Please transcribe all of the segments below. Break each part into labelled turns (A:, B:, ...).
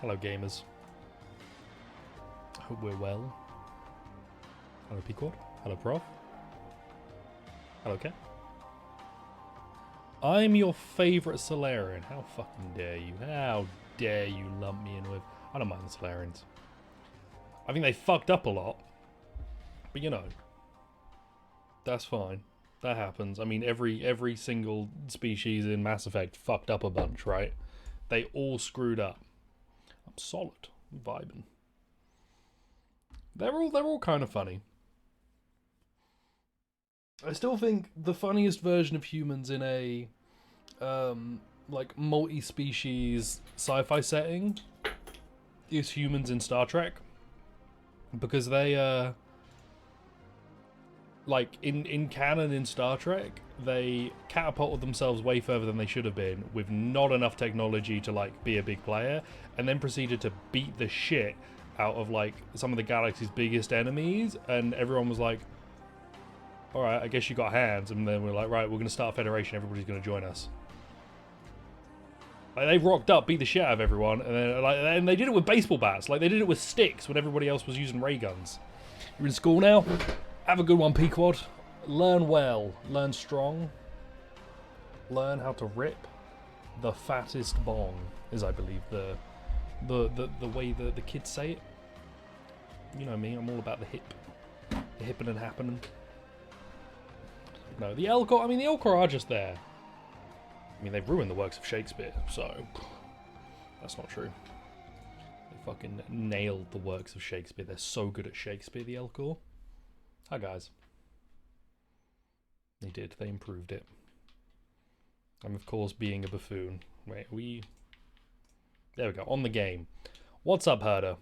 A: Hello, gamers. Hope we're well. Hello, Pequod. Hello, Prof. Hello, Ken. I'm your favourite Solarian. How fucking dare you? How dare you lump me in with... I don't mind the Solarians. I think they fucked up a lot. But, you know. That's fine. That happens. I mean, every single species in Mass Effect fucked up a bunch, right? They all screwed up. I'm solid. I'm vibing. They're all kind of funny. I still think the funniest version of humans in a like multi-species sci-fi setting is humans in Star Trek, because they like in canon in Star Trek they catapulted themselves way further than they should have been with not enough technology to like be a big player, and then proceeded to beat the shit out of like some of the galaxy's biggest enemies, and everyone was like, alright, I guess you got hands. And then we're like, right, we're going to start a federation, everybody's going to join us. Like, they rocked up, beat the shit out of everyone, and then like, and they did it with baseball bats. Like, they did it with sticks when everybody else was using ray guns. You're in school now? Have a good one, Pequod. Learn well, learn strong. Learn how to rip the fattest bong, is I believe the way the kids say it. You know me, I'm all about the hip. The hippin' and happening. No, the Elcor, I mean, the Elcor are just there. I mean, they've ruined the works of Shakespeare, so that's not true. They fucking nailed the works of Shakespeare. They're so good at Shakespeare, the Elcor. Hi, guys. They did. They improved it. I'm, of course, being a buffoon. Wait, there we go. On the game. What's up, Herder?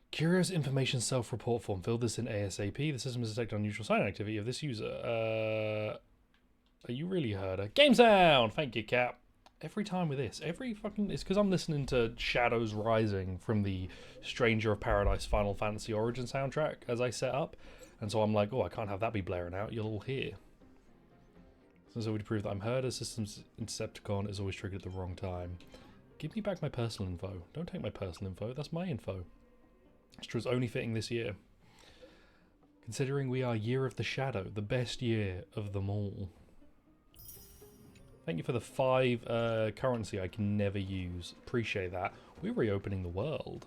A: Curious information self-report form. Fill this in ASAP. The system has detected unusual sign activity of this user. Are you really Herder? Game sound! Thank you, Cap. Every time with this. It's because I'm listening to Shadows Rising from the Stranger of Paradise Final Fantasy Origin soundtrack as I set up. And so I'm like, oh, I can't have that be blaring out. You'll all hear. So we prove that I'm Herder. Systems Insepticon is always triggered at the wrong time. Give me back my personal info. Don't take my personal info. That's my info. It's true, it's only fitting this year. Considering we are Year of the Shadow, the best year of them all. Thank you for the 5 currency I can never use. Appreciate that. We're reopening the world.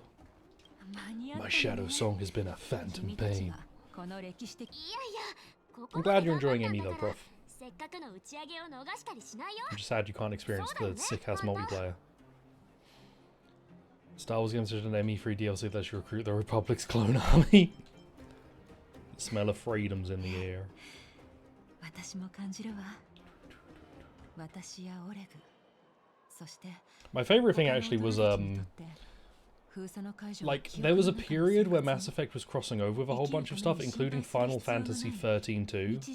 A: My shadow song has been a phantom pain. I'm glad you're enjoying ME though, Prof. I'm just sad you can't experience the sick-ass multiplayer. Star Wars games such an ME3 DLC that should recruit the Republic's clone army. The smell of freedom's in the air. My favourite thing actually was like there was a period where Mass Effect was crossing over with a whole bunch of stuff, including Final Fantasy 13-2.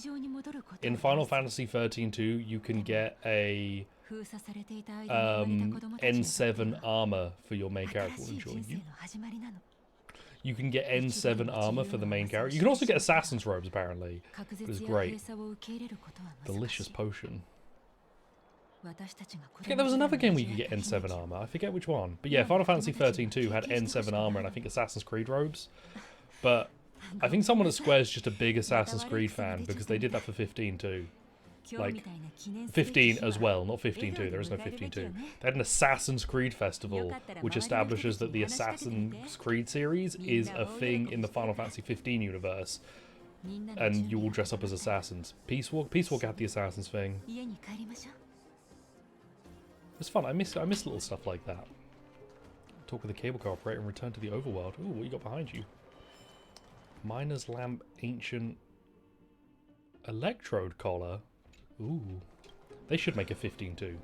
A: In Final Fantasy 13-2 you can get a N7 armor for your main character. You can get N7 armor for the main character. You can also get assassin's robes apparently. It was great. Delicious potion. Yeah, there was another game where you could get N7 armor. I forget which one. But yeah, Final Fantasy 13-2 had N7 armor and I think Assassin's Creed robes. But I think someone at Square is just a big Assassin's Creed fan because they did that for 15 too. Like 15 as well, not 15-2. There is no 15-2. They had an Assassin's Creed festival which establishes that the Assassin's Creed series is a thing in the Final Fantasy 15 universe. And you will dress up as assassins. Peace Walk had the assassins thing. It's fun. I miss little stuff like that. Talk with the cable car operator and return to the overworld. Ooh, what you got behind you? Miner's Lamp Ancient Electrode Collar. Ooh. They should make a 15-2.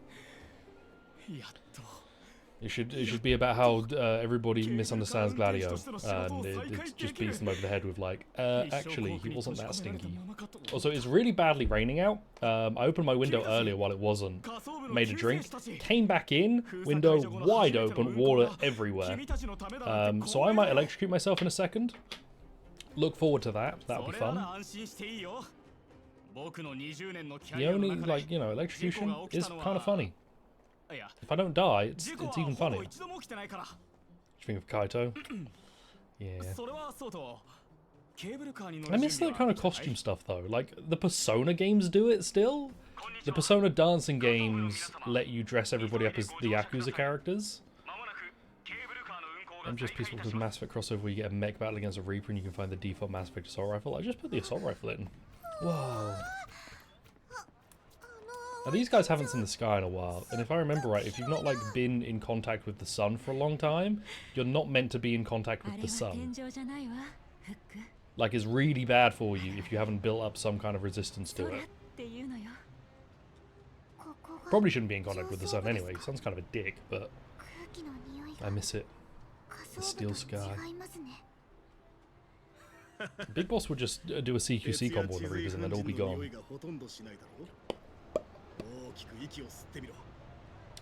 A: It should be about how everybody misunderstands Gladio, and it just beats them over the head with like, actually, he wasn't that stinky. Also, it's really badly raining out. I opened my window earlier while it wasn't. Made a drink, came back in, window wide open, water everywhere. So I might electrocute myself in a second. Look forward to that. That'll be fun. The only, like, you know, electrocution is kind of funny. If I don't die, it's even funnier. What do you think of Kaito? Yeah. I miss that kind of costume stuff though. Like, the Persona games do it still. The Persona dancing games let you dress everybody up as the Yakuza characters. I'm just peaceful because Mass Effect crossover where you get a mech battle against a Reaper and you can find the default Mass Effect assault rifle. I just put the assault rifle in. Whoa. Now these guys haven't seen the sky in a while, and if I remember right, if you've not like been in contact with the sun for a long time, you're not meant to be in contact with the sun. Like, it's really bad for you if you haven't built up some kind of resistance to it. Probably shouldn't be in contact with the sun anyway. The sun's kind of a dick, but I miss it. The steel sky. Big Boss would just do a CQC combo on the Reapers and they'd all be gone.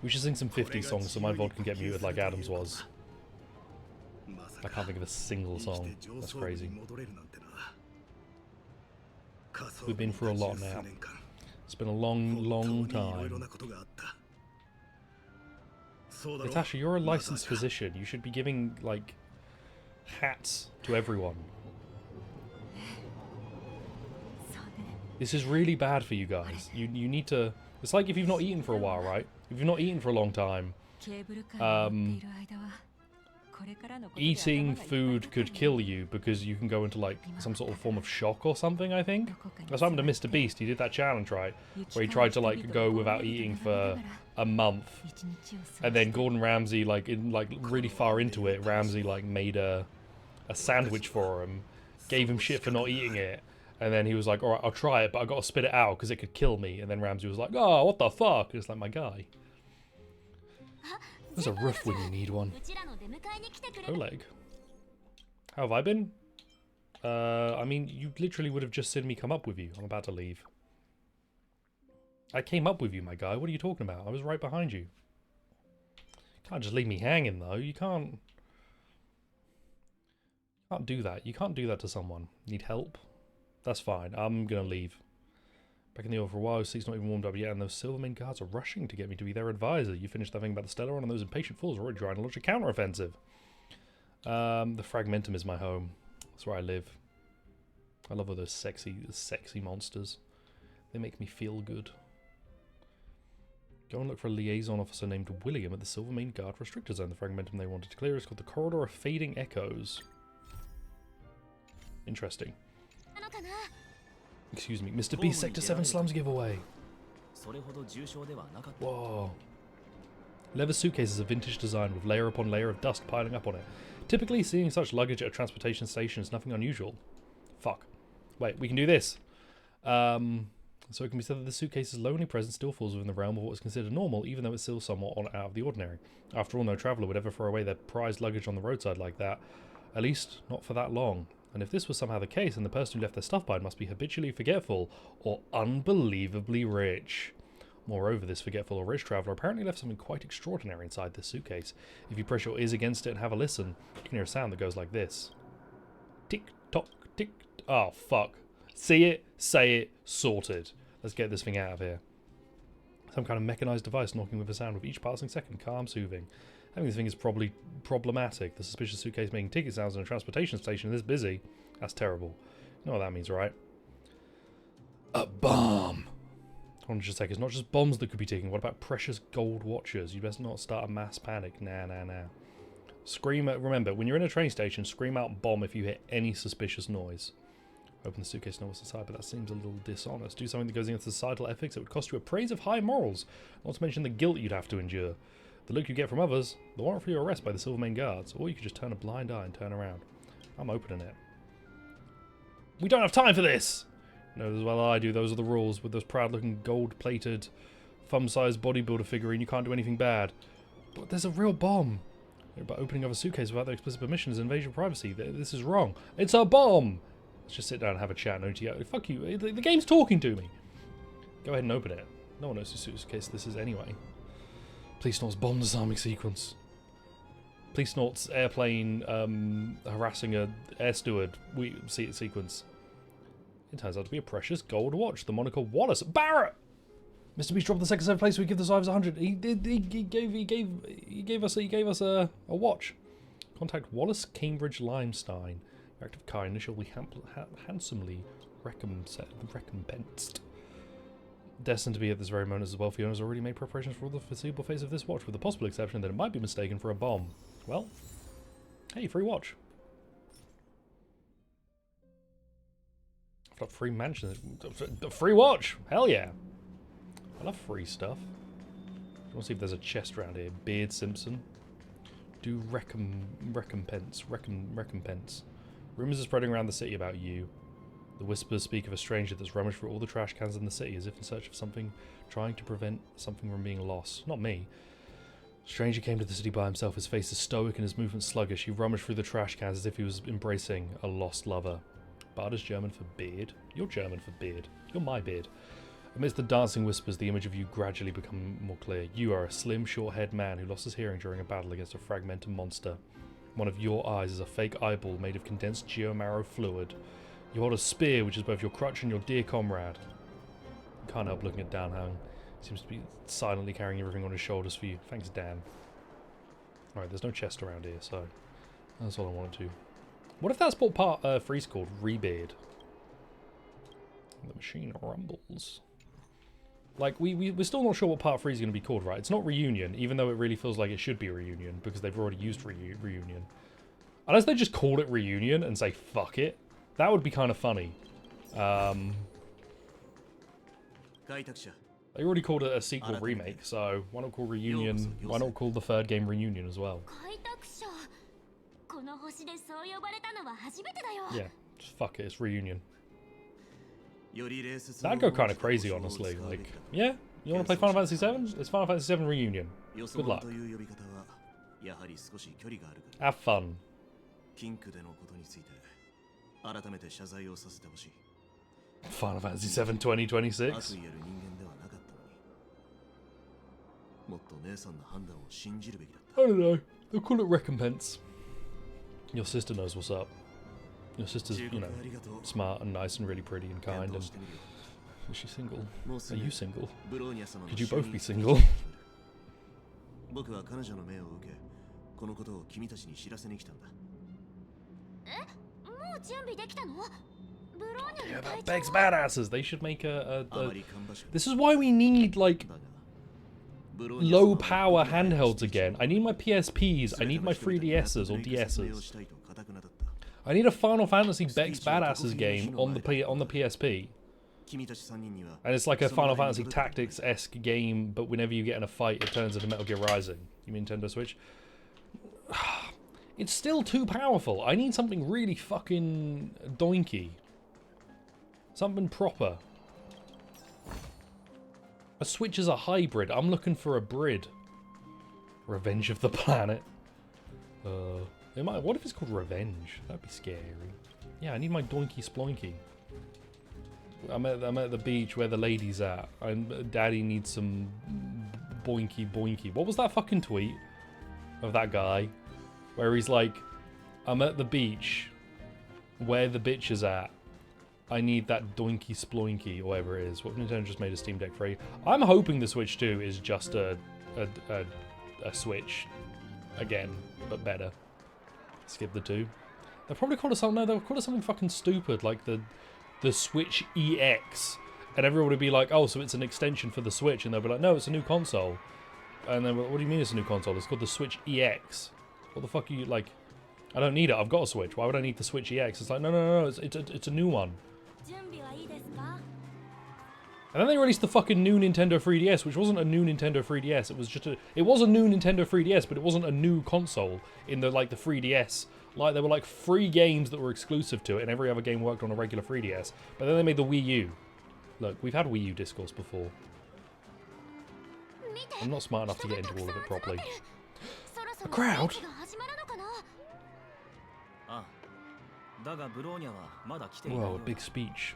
A: We should sing some 50s songs so my VOD can get muted like Adam's was. I can't think of a single song. That's crazy. We've been through a lot now. It's been a long, long time. Natasha, you're a licensed physician. You should be giving, like, hats to everyone. This is really bad for you guys. You need to... It's like if you've not eaten for a while, right? If you've not eaten for a long time, eating food could kill you because you can go into like some sort of form of shock or something, I think. That's what happened to Mr. Beast. He did that challenge, right? Where he tried to like go without eating for a month. And then Gordon Ramsay, like really far into it, Ramsay like made a sandwich for him, gave him shit for not eating it. And then he was like, alright, I'll try it, but I gotta spit it out because it could kill me. And then Ramsay was like, oh, what the fuck? It's like, my guy. There's a roof when you need one. Oleg. How have I been? I mean, you literally would have just seen me come up with you. I'm about to leave. I came up with you, my guy. What are you talking about? I was right behind you. Can't just leave me hanging, though. You can't do that. You can't do that to someone. Need help? That's fine. I'm gonna leave. Back in the oil for a while, seat's not even warmed up yet, and those Silvermane guards are rushing to get me to be their advisor. You finished that thing about the Stellaron, and those impatient fools are already trying to launch a counter-offensive. The Fragmentum is my home. That's where I live. I love all those sexy monsters. They make me feel good. Go and look for a liaison officer named William at the Silvermane Guard Restrictor Zone. The Fragmentum they wanted to clear is called the Corridor of Fading Echoes. Interesting. Excuse me, Mr. B Sector 7 Slums giveaway. Whoa. Leather suitcase is a vintage design with layer upon layer of dust piling up on it. Typically, seeing such luggage at a transportation station is nothing unusual. Fuck. Wait, we can do this. So it can be said that the suitcase's lonely presence still falls within the realm of what is considered normal, even though it's still somewhat out of the ordinary. After all, no traveller would ever throw away their prized luggage on the roadside like that. At least, not for that long. And if this was somehow the case, then the person who left their stuff behind must be habitually forgetful or unbelievably rich. Moreover, this forgetful or rich traveller apparently left something quite extraordinary inside this suitcase. If you press your ears against it and have a listen, you can hear a sound that goes like this. Tick-tock, tick... Oh, fuck. See it, say it, sorted. Let's get this thing out of here. Some kind of mechanised device knocking with a sound with each passing second, calm, soothing. Having this thing is probably problematic. The suspicious suitcase making ticket sounds in a transportation station this busy. That's terrible. You know what that means, right? A bomb! Hold on just a sec. It's not just bombs that could be ticking. What about precious gold watches? You best not start a mass panic. Nah. Scream at... Remember, when you're in a train station, scream out bomb if you hear any suspicious noise. Open the suitcase and know what's inside, but that seems a little dishonest. Do something that goes against societal ethics. It would cost you a praise of high morals. Not to mention the guilt you'd have to endure. The look you get from others, the warrant for your arrest by the Silvermane guards, or you could just turn a blind eye and turn around. I'm opening it. We don't have time for this! No, as well I do. Those are the rules. With those proud-looking, gold-plated, thumb-sized bodybuilder figurine, you can't do anything bad. But there's a real bomb. But opening of a suitcase without their explicit permission is an invasion of privacy. This is wrong. It's a bomb! Let's just sit down and have a chat. No, fuck you. The game's talking to me. Go ahead and open it. No one knows whose suitcase this is anyway. Police Snort's bomb disarming sequence. Police Snort's airplane harassing a air steward sequence. It turns out to be a precious gold watch. The moniker Wallace. Barrett! Mr. Beast dropped the second place. We give the survivors 100. He gave us a watch. Contact Wallace Cambridge Limestone. Your act of kindness shall be handsomely recompensed. Destined to be at this very moment as well, Fiona has already made preparations for all the foreseeable phase of this watch, with the possible exception that it might be mistaken for a bomb. Well, hey, free watch. I've got free mansion. Free watch! Hell yeah! I love free stuff. I want to see if there's a chest around here. Beard Simpson. Do recompense. Rumours are spreading around the city about you. The whispers speak of a stranger that's rummaged through all the trash cans in the city as if in search of something, trying to prevent something from being lost. Not me. Stranger came to the city by himself, his face is stoic and his movements sluggish. He rummaged through the trash cans as if he was embracing a lost lover. Bard is German for beard. You're German for beard. You're my beard. Amidst the dancing whispers, the image of you gradually become more clear. You are a slim, short-haired man who lost his hearing during a battle against a fragmented monster. One of your eyes is a fake eyeball made of condensed geomarrow fluid. You hold a spear, which is both your crutch and your dear comrade. You can't help looking at Dan Hung. He seems to be silently carrying everything on his shoulders for you. Thanks, Dan. Alright, there's no chest around here, so that's all I wanted to. What if that's what part 3's called? Rebeard. The machine rumbles. Like, we're still not sure what part 3 is going to be called, right? It's not Reunion, even though it really feels like it should be Reunion, because they've already used Reunion. Unless they just call it Reunion and say, fuck it. That would be kind of funny. They already called it a sequel remake, so why not call Reunion, why not call the third game Reunion as well? Yeah, just fuck it, it's Reunion. That'd go kind of crazy, honestly. Like, yeah, you want to play Final Fantasy VII? It's Final Fantasy VII Reunion. Good luck. Have fun. Final Fantasy VII 2026? I don't know. They'll call it recompense. Your sister knows what's up. Your sister's, you know, smart and nice and really pretty and kind. And is she single? Are you single? Could you both be single? Yeah, that begs badasses. They should make a... This is why we need, like, low power handhelds again. I need my PSPs. I need my 3DSs or DSs. I need a Final Fantasy Bex Badasses game on the PSP. And it's like a Final Fantasy Tactics-esque game, but whenever you get in a fight, it turns into Metal Gear Rising. You mean Nintendo Switch? It's still too powerful. I need something really fucking doinky. Something proper. A Switch is a hybrid. I'm looking for a Brid. Revenge of the Planet. What if it's called Revenge? That'd be scary. Yeah, I need my doinky sploinky. I'm at the beach where the lady's at. Daddy needs some boinky boinky. What was that fucking tweet of that guy? Where he's like, I'm at the beach where the bitch is at. I need that doinky sploinky, or whatever it is. What Nintendo just made a Steam Deck free. I'm hoping the Switch 2 is just a Switch again, but better. Skip the 2. They'll probably call it something. No, they'll call it something fucking stupid, like the Switch EX, and everyone would be like, "Oh, so it's an extension for the Switch," and they'll be like, "No, it's a new console." And then, what do you mean it's a new console? It's called the Switch EX. What the fuck are you like? I don't need it. I've got a Switch. Why would I need the Switch EX? It's like, no. It's a new one. And then they released the fucking new Nintendo 3DS, which wasn't a new Nintendo 3DS. It was just it was a new Nintendo 3DS, but it wasn't a new console in the 3DS. Like, there were like 3 games that were exclusive to it, and every other game worked on a regular 3DS. But then they made the Wii U. Look, we've had Wii U discourse before. I'm not smart enough to get into all of it properly. A crowd? Whoa, a big speech.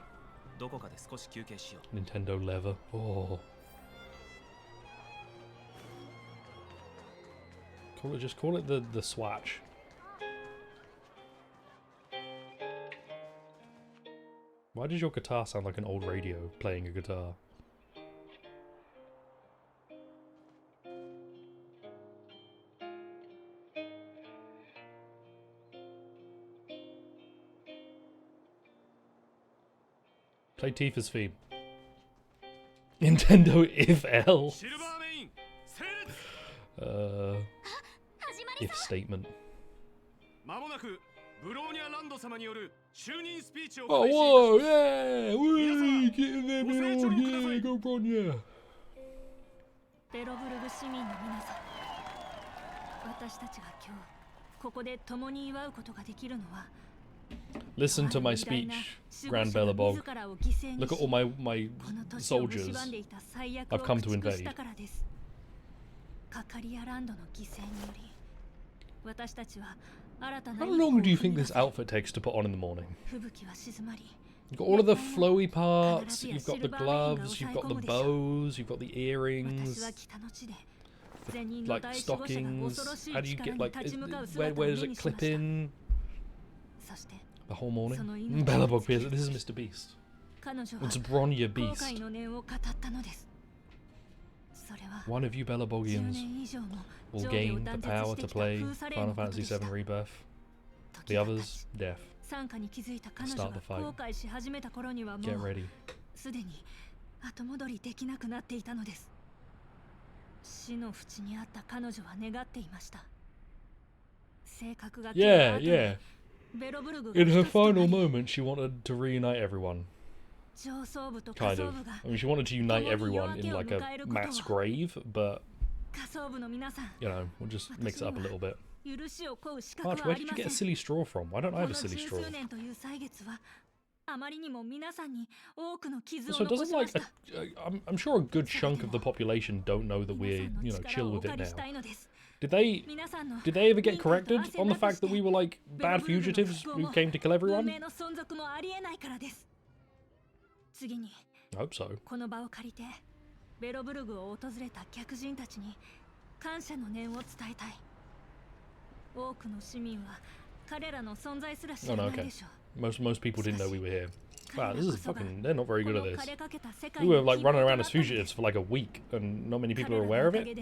A: Nintendo leather. Oh. Just call it the Swatch. Why does your guitar sound like an old radio playing a guitar? Play Tifa's theme. Nintendo if L. If statement. Oh, whoa, yeah! Woo! Get in there, Milord! Yeah, go Bronya! Listen to my speech, Grand Belebover. Look at all my soldiers I've come to invade. How long do you think this outfit takes to put on in the morning? You've got all of the flowy parts, you've got the gloves, you've got the bows, you've got the earrings, the, like, stockings. How do you get, like, where does it clip in? The whole morning? Belebover appears. This is Mr. Beast. It's Bronya Beast. One of you Belebogians will gain the power to play Final Fantasy VII Rebirth. The others, death. Start the fight. Get ready. Yeah, yeah. In her final moment, she wanted to reunite everyone. Kind of. I mean, she wanted to unite everyone in like a mass grave, but you know, we'll just mix it up a little bit. March, where did you get a silly straw from? Why don't I have a silly straw? So doesn't like I'm sure a good chunk of the population don't know that we're, you know, chill with it now. Did they ever get corrected on the fact that we were like bad fugitives who came to kill everyone? I hope so. Oh no, okay. Most people didn't know we were here. Wow, this is fucking... They're not very good at this. We were like running around as fugitives for like a week, and not many people are aware of it.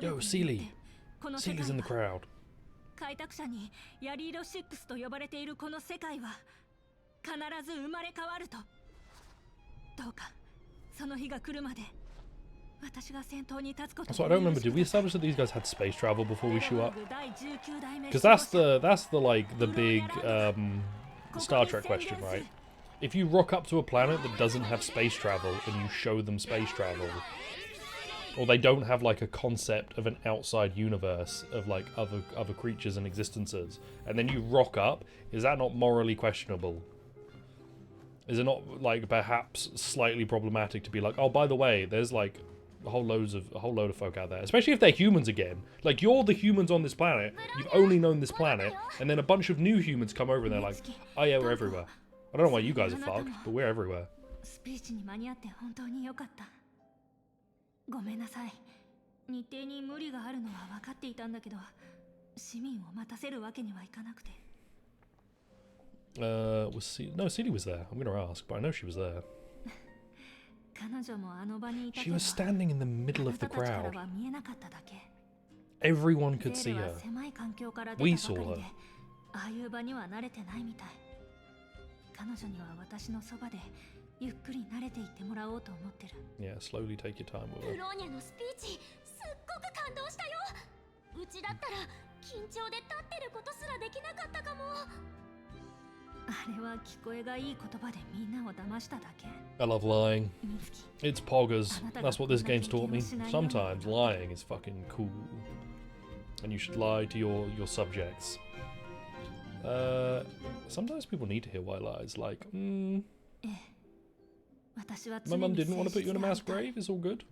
A: Yo, Seely. Seely's in the crowd. So I don't remember, did we establish that these guys had space travel before we shoot up? Because that's the like the big Star Trek question, right? If you rock up to a planet that doesn't have space travel and you show them space travel, or they don't have like a concept of an outside universe of like other creatures and existences, and then you rock up, is that not morally questionable? Is it not like perhaps slightly problematic to be like, oh, by the way, there's like a whole load of folk out there, especially if they're humans again. Like, you're the humans on this planet, you've only known this planet, and then a bunch of new humans come over and they're like, oh yeah, we're everywhere. I don't know why you guys are fucked, but we're everywhere. No, Seely was there. I'm gonna ask, but I know she was there. She was standing in the middle of the crowd. Everyone could see her. We saw her. Yeah, slowly take your time with her. I love lying. It's poggers. That's what this game's taught me. Sometimes lying is fucking cool. And you should lie to your subjects. Sometimes people need to hear white lies, like, my mum didn't want to put you in a mass grave, it's all good.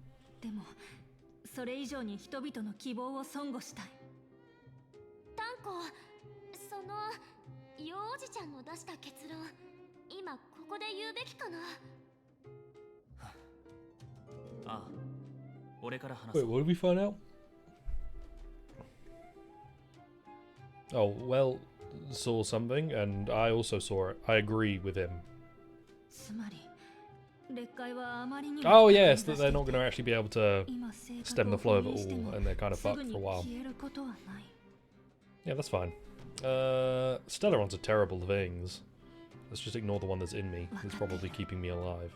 A: Wait, what did we find out? Oh, well, saw something, and I also saw it. I agree with him. Oh yes, that they're not going to actually be able to stem the flow of it all, and they're kind of fucked for a while. Yeah, that's fine. Stellarons are terrible things. Let's just ignore the one that's in me. It's probably keeping me alive.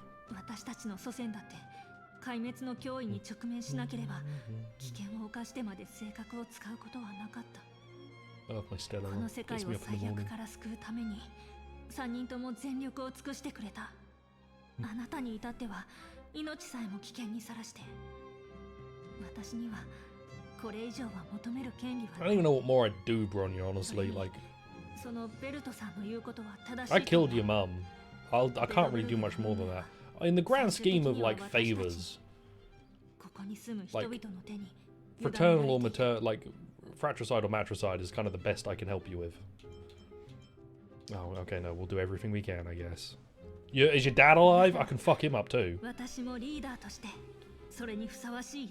A: I love my Stellaron. Gets me up in the morning. I don't even know what more I'd do, Bronya, honestly. Like, I killed your mum. I can't really do much more than that. In the grand scheme of, like, favors, like, fraternal or maternal, like, fratricide or matricide is kind of the best I can help you with. Oh, okay, no, we'll do everything we can, I guess. Is your dad alive? I can fuck him up too.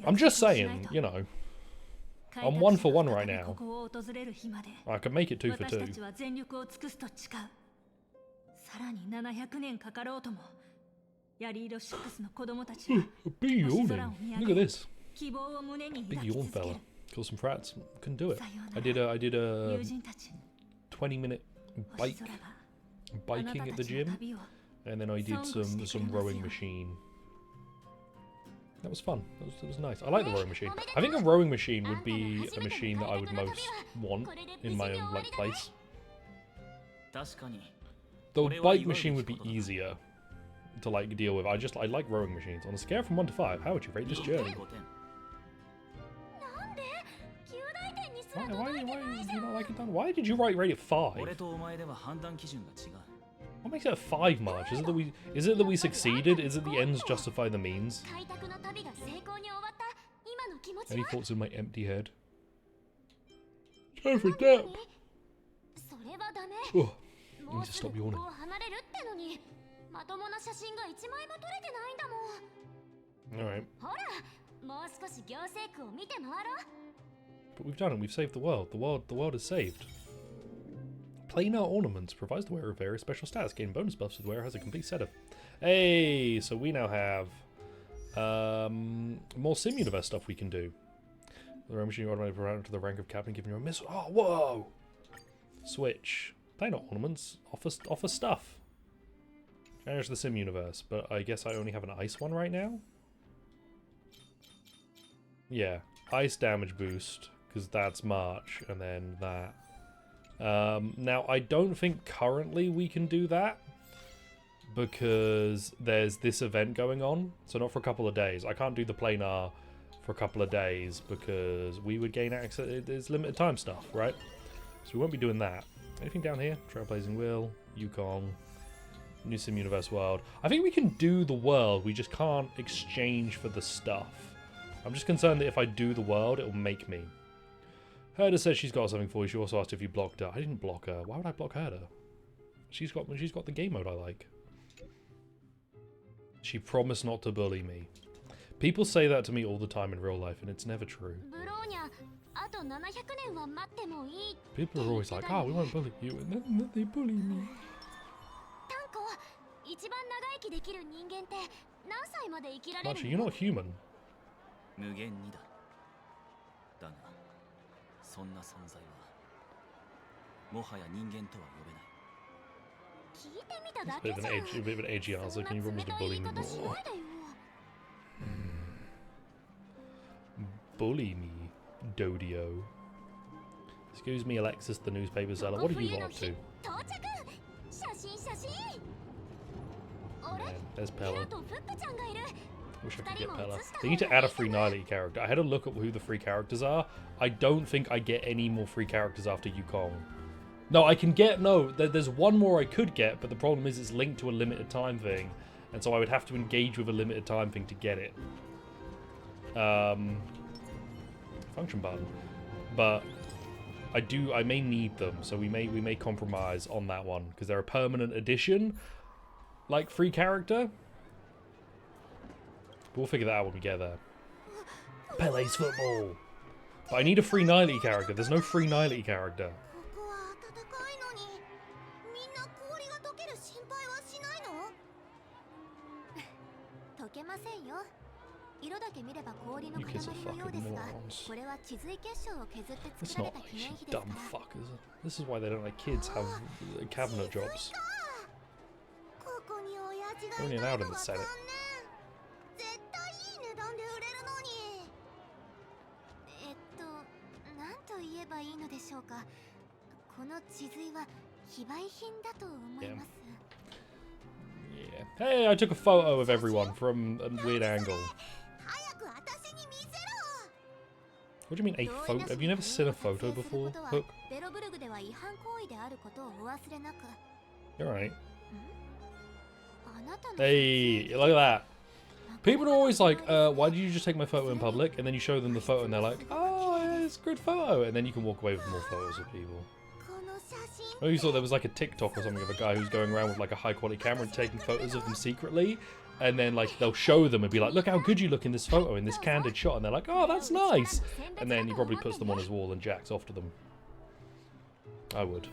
A: I'm just saying, you know. I'm 1 for 1 right now. I can make it 2 for 2. Big yawning. Look at this. Big yawn fella. Kill some frats. Couldn't do it. I did a 20-minute biking at the gym, and then I did some rowing machine. That was fun. That was nice. I like the rowing machine. I think a rowing machine would be a machine that I would most want in my own like place. The bike machine would be easier to like deal with. I like rowing machines. On a scale from 1 to 5, how would you rate this journey? Why did you not like it done? Why did you rate it 5? What makes it a 5 march? Is it that we succeeded? Is it the ends justify the means? Any thoughts in my empty head? Time for nap. Oh, I need to stop yawning. Alright. But we've done it. We've saved the world. The world is saved. Planar ornaments provides the wearer various special stats. Gain bonus buffs if the wearer has a complete set of. Hey, so we now have more Sim Universe stuff we can do. The rowing machine automatically promoted to the rank of captain, giving you a missile. Oh, whoa! Switch. Planar ornaments offer stuff. Change the Sim Universe, but I guess I only have an ice one right now. Yeah, ice damage boost because that's March, and then that. Now, I don't think currently we can do that because there's this event going on, so not for a couple of days. I can't do the planar for a couple of days because we would gain access. It's limited time stuff, right? So we won't be doing that. Anything down here? Trailblazing Wheel, Yukong, New Sim Universe World. I think we can do the world, we just can't exchange for the stuff. I'm just concerned that if I do the world, it'll make me. Herder says she's got something for you. She also asked if you blocked her. I didn't block her. Why would I block Herder? She's got the game mode I like. She promised not to bully me. People say that to me all the time in real life, and it's never true. People are always like, oh, we won't bully you, and then they bully me. Actually, you're not human. That's a bit of an edgy answer. Can you promise to bully me more? Bully me, Dodio. Excuse me, Alexis, the newspaper seller. What are you up to? Man, there's Pella. Wish I could get Pella. They need to add a free Nihility character. I had a look at who the free characters are. I don't think I get any more free characters after Yukong. No, I can get... No, there's one more I could get, but the problem is it's linked to a limited time thing. And so I would have to engage with a limited time thing to get it. Function button. But I may need them, so we may compromise on that one. Because they're a permanent addition. Like, free character. But we'll figure that out when we get there. Pele's football. But I need a free Nihility character. There's no free Nihility character. You kids are fucking morons. It's not like you dumb fuckers. This is why they don't let kids have cabinet jobs. They're only allowed in the Senate. Yeah. Hey, I took a photo of everyone from a weird angle. What do you mean a photo? Have you never seen a photo before, Hook? You're right. Hey, look at that. People are always like, why did you just take my photo in public? And then you show them the photo and they're like, oh, it's a good photo. And then you can walk away with more photos of people. I always thought there was like a TikTok or something of a guy who's going around with like a high quality camera and taking photos of them secretly. And then like they'll show them and be like, look how good you look in this photo, in this candid shot. And they're like, oh, that's nice. And then he probably puts them on his wall and jacks off to them. I would.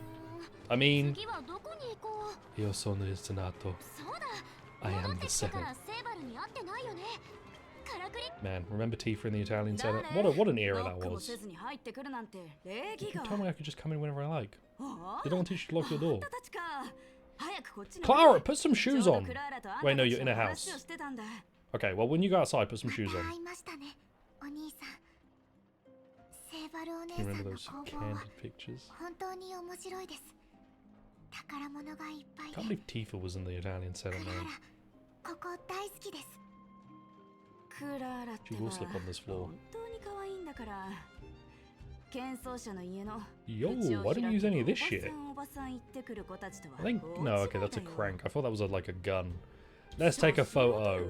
A: I mean, Io sono il Senato. I am the Senate. Man, remember Tifa in the Italian Senate? What an era that was. You can tell me I could just come in whenever I like. You don't want to teach you to lock your door. Clara, put some shoes on. Wait, no, you're in a house. Okay, well, when you go outside, put some shoes on. You remember those candid pictures? Can't believe Tifa was in the Italian Senate, man. She will slip on this floor. Yo, why don't you use any of this shit? I think... No, okay, that's a crank. I thought that was like a gun. Let's take a photo.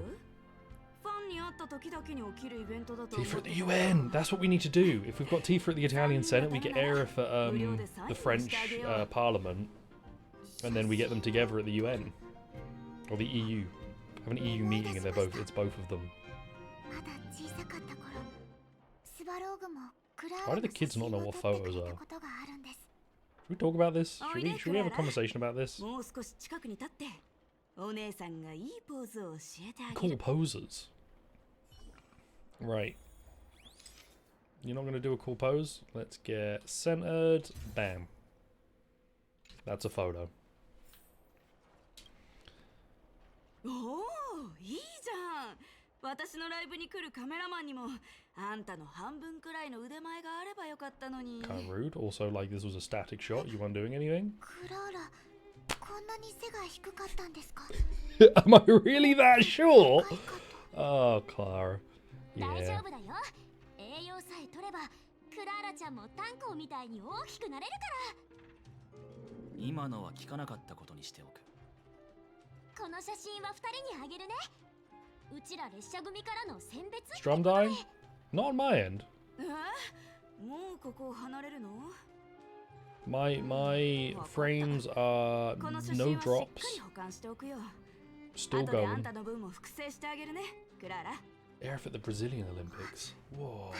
A: Tifa at the UN! That's what we need to do. If we've got Tifa at the Italian Senate, we get Aerith at the French Parliament. And then we get them together at the UN. Or the EU. Have an EU meeting and it's both of them. Why do the kids not know what photos are? Should we talk about this? Should we have a conversation about this? Cool poses. Right. You're not going to do a cool pose? Let's get centered. Bam. That's a photo.
B: Oh,
A: kind of rude. Also, like, this was a static shot. You weren't doing anything? Am I really that short? Oh, Clara. Yeah. Strum dying? Not on my end. My frames are no drops. Still going. Aerith at the Brazilian Olympics. Whoa.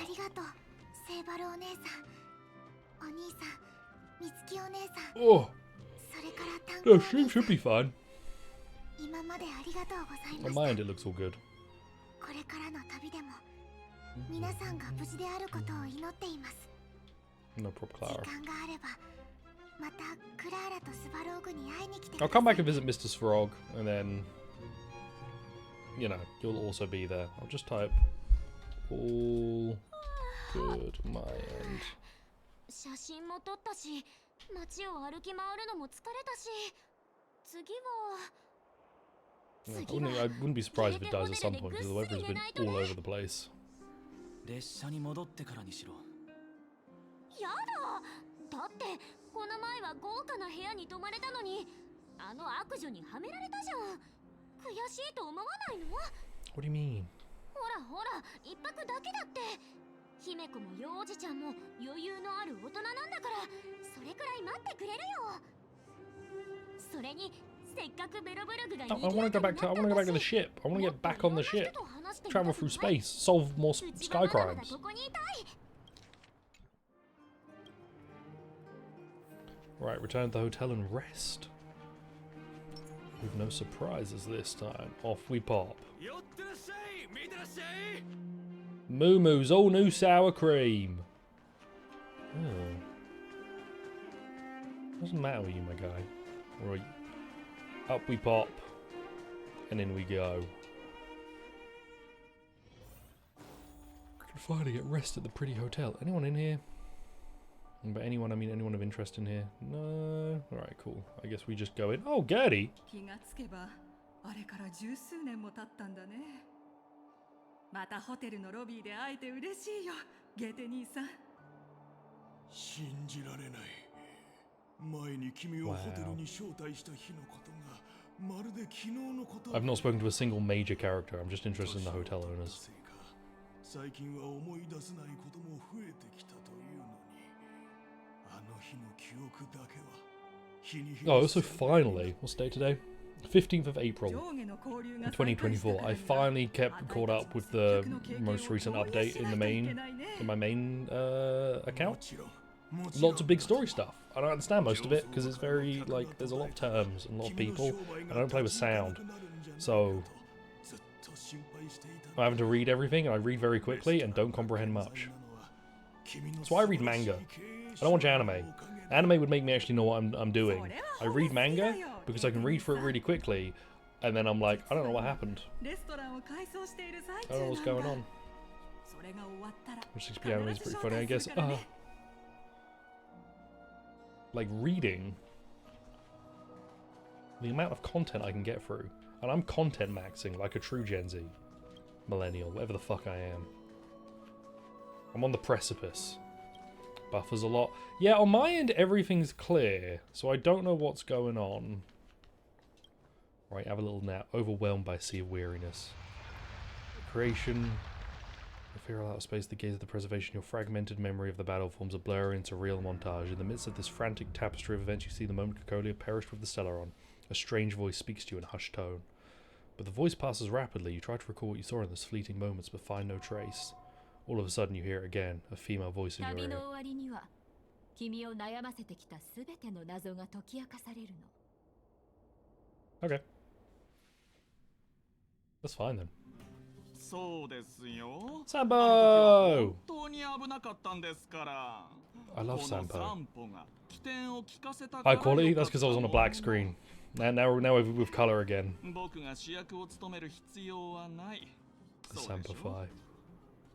A: Oh. No, stream should be fine. On my end, it looks all good. No problem, Clara. I'll come back and visit Mr. Svarog, and then, you know, you'll also be there. I'll just type all good my end. I wouldn't be surprised if it does at some point, because the weather has been all over the place. What do you mean? I want to go back to the ship. I want to get back on the ship. Travel through space. Solve more sky crimes. Right, return to the hotel and rest. With no surprises this time. Off we pop. Moo Moo's all new sour cream. Oh. Doesn't matter with you, my guy. Right. Up we pop. And in we go. I can finally get rest at the pretty hotel. Anyone in here? And by anyone, I mean anyone of interest in here? No? Alright, cool. I guess we just go in. Oh, Gertie!
B: 気がつけばあれから十数年も経ったんだね。またホテルのロビーで会えて嬉しいよ、ゲテ兄さん。
C: 信じられない。前に君をホテルに招待した日のことがまるで昨日のこと。
A: I've not spoken to a single major character. I'm just interested in the hotel owners.
C: 最近は思い出せないことも増えてきたというのに、あの日の記憶だけは日に日に。 Oh, so finally, what's the day today? 15th of April 2024. I finally kept caught up with the most recent update in my main account. Lots of big story stuff. I don't understand most of it because it's very like there's a lot of terms and a lot of people. I don't play with sound, so I'm having to read everything, and I read very quickly and don't comprehend much. That's why I read manga. I don't watch anime. Anime would make me actually know what I'm doing. I read manga because I can read through it really quickly, and then I'm like, I don't know what happened. I don't know what's going on. Which 6 p.m. is pretty funny, I guess. Like reading, the amount of content I can get through, and I'm content maxing like a true Gen Z, millennial, whatever the fuck I am. I'm on the precipice. Buffers a lot. Yeah, on my end everything's clear, so I don't know what's going on. Right, have a little nap. Overwhelmed by a sea of weariness. Creation. The fear of outer space, the gaze of the preservation, your fragmented memory of the battle forms a blurry and surreal montage. In the midst of this frantic tapestry of events, you see the moment Cocolia perished with the Stellaron. A strange voice speaks to you in a hushed tone. But the voice passes rapidly. You try to recall what you saw in those fleeting moments, but find no trace. All of a sudden, you hear it again, a female voice in your ear. Okay. That's fine then. Sampo! I love Sampo. High quality? That's because I was on a black screen. Now with colour again. Sampify.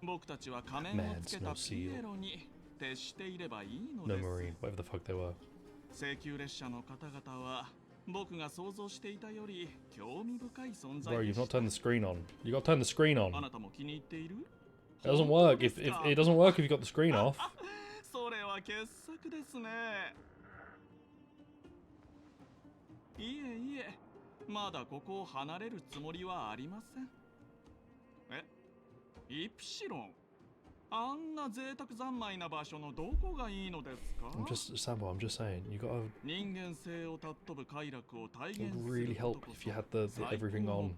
C: Mads, no seal. No marine, whatever the fuck they were. Bro, you've not turned the screen on. You gotta turn the screen on. It doesn't work if it doesn't work if you got the screen off. I'm just Sambo, I'm just saying, you gotta. It would really help if you had the everything on.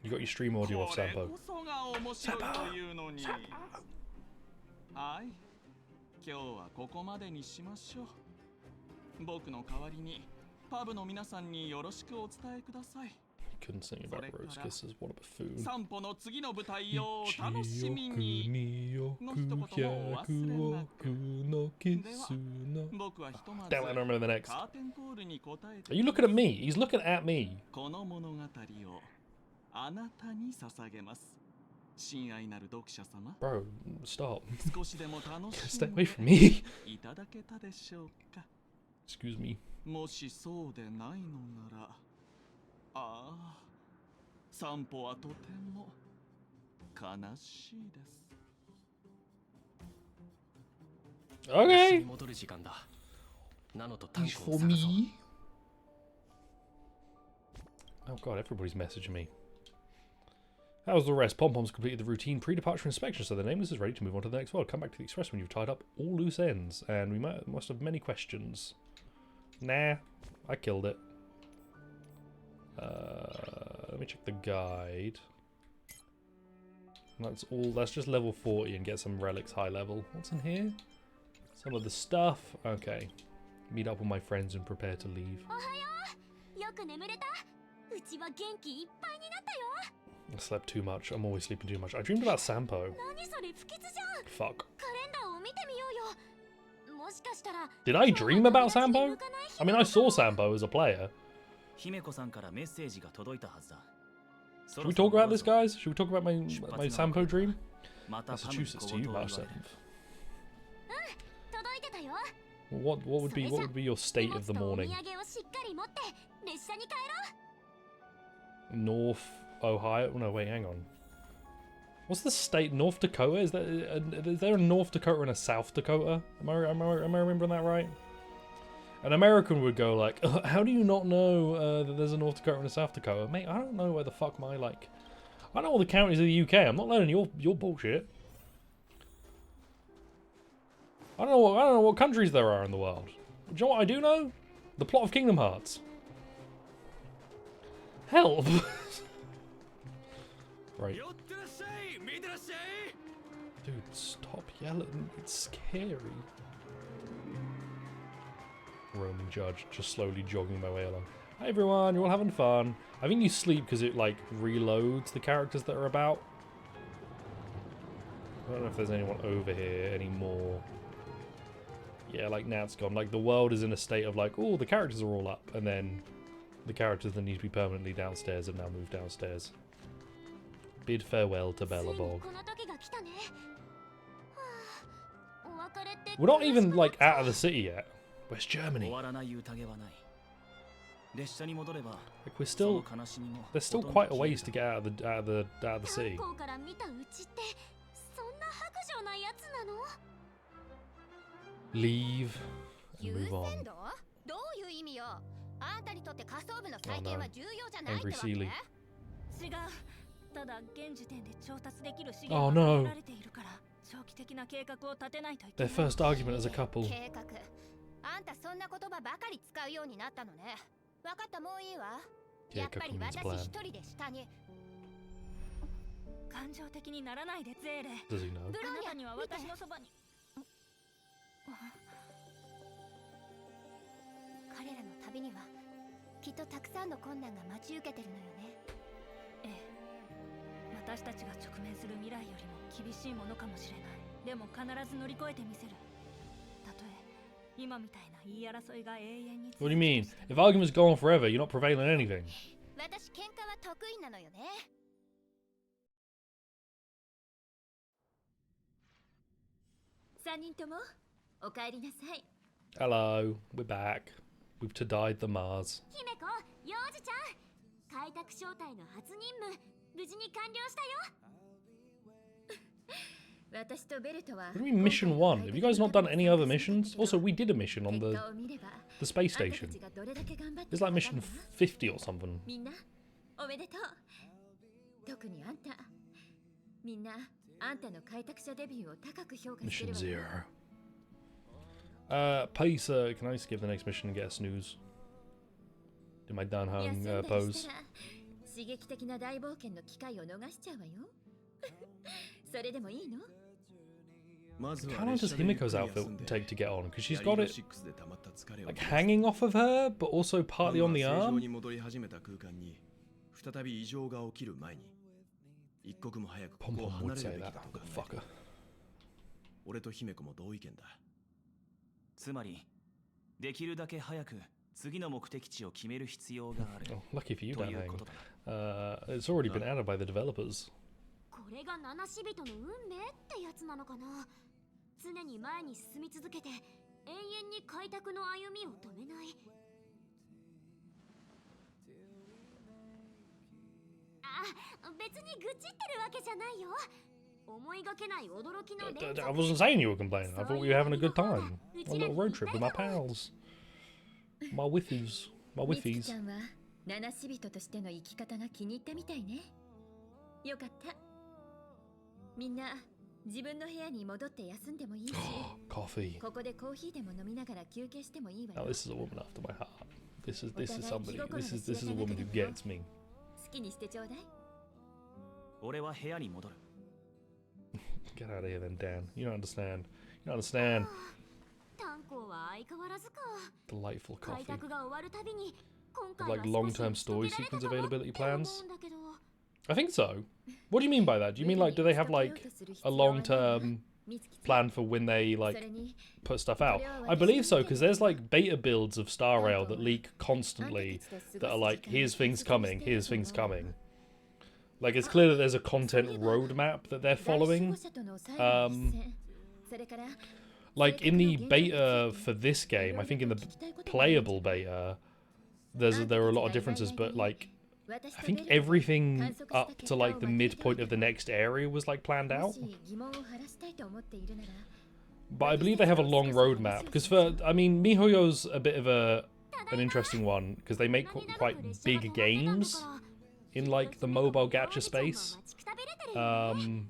C: You got your stream audio off, Sambo. Sambo! Couldn't sing about rose kisses, what a buffoon. Damn, I don't remember the next. Are you looking at me? He's looking at me. Bro, stop. Stay away from me. Excuse me. Okay. For me. Oh god, everybody's messaging me. How's the rest? Pom-Pom's completed the routine pre-departure inspection, so the nameless is ready to move on to the next world. Come back to the express when you've tied up all loose ends, and we must have many questions. Nah, I killed it. Let me check the guide. That's all. That's just level 40 and get some relics high level. What's in here? Some of the stuff. Okay. Meet up with my friends and prepare to leave.
A: I slept too much. I'm always sleeping too much. I dreamed about Sampo. Fuck. Did I dream about Sampo? I mean, I saw Sampo as a player. Should we talk about this, guys? Should we talk about my Sampo dream? Massachusetts to you, March 7th. What would be your state of the morning? North Ohio? No, wait, hang on. What's the state? North Dakota? Is there a North Dakota and a South Dakota? Am I remembering that right? An American would go like, how do you not know that there's a North Dakota and a South Dakota? Mate, I don't know where the fuck my, like... I know all the counties of the UK. I'm not learning your bullshit. I don't know what countries there are in the world. Do you know what I do know? The plot of Kingdom Hearts. Help! Right. Dude, stop yelling. It's scary. Roaming judge, just slowly jogging my way along. Hi everyone, you're all having fun. I think you sleep because it like reloads the characters that are about. I don't know if there's anyone over here anymore. Yeah, like now it's gone. Like the world is in a state of like, oh, the characters are all up, and then the characters that need to be permanently downstairs have now moved downstairs. Bid farewell to Belebover. We're not even like out of the city yet. Where's Germany? Like we're still, there's still quite a ways to get out of the city. Leave and move on. Oh no, angry Sealy. Oh no. Their first argument as a couple. Keikaku means plan. Does he know? What do you mean? If arguments go on forever, you're not prevailing anything. Hello, we're back. We've to-died the Mars. What do you mean mission 1? Have you guys not done any other missions? Also, we did a mission on the space station. It's like mission 50 or something. Mission 0. Peace, can I skip the next mission and get a snooze? Do my down home pose. How long does Himiko's outfit take to get on? Because she's got it like hanging off of her, but also partly on the arm. Pom-Pom would say that, fucker. Oh, lucky for you, Dan Hang. It's already been added by the developers. I wasn't saying you were complaining. I thought we were having a good time. A little road trip with my pals. My wiffies. My wiffies. Coffee. Now this is a woman after my heart. This is somebody. This is a woman who gets me. Get out of here then, Dan. You don't understand. You don't understand. Delightful coffee.
C: Of, like, long-term story sequence availability plans? I think so. What do you mean by that? Do you mean, like, do they have, like, a long-term plan for when they, like, put stuff out? I believe so, because there's, like, beta builds of Star Rail that leak constantly that are like, here's things coming, here's things coming. Like, it's clear that there's a content roadmap that they're following. Like, in the beta for this game, I think in the playable beta, there are a lot of differences, but, like, I think everything up to, like, the midpoint of the next area was, like, planned out. But I believe they have a long roadmap, because I mean, MiHoYo's a bit of an interesting one, because they make quite big games in, like, the mobile gacha space. And,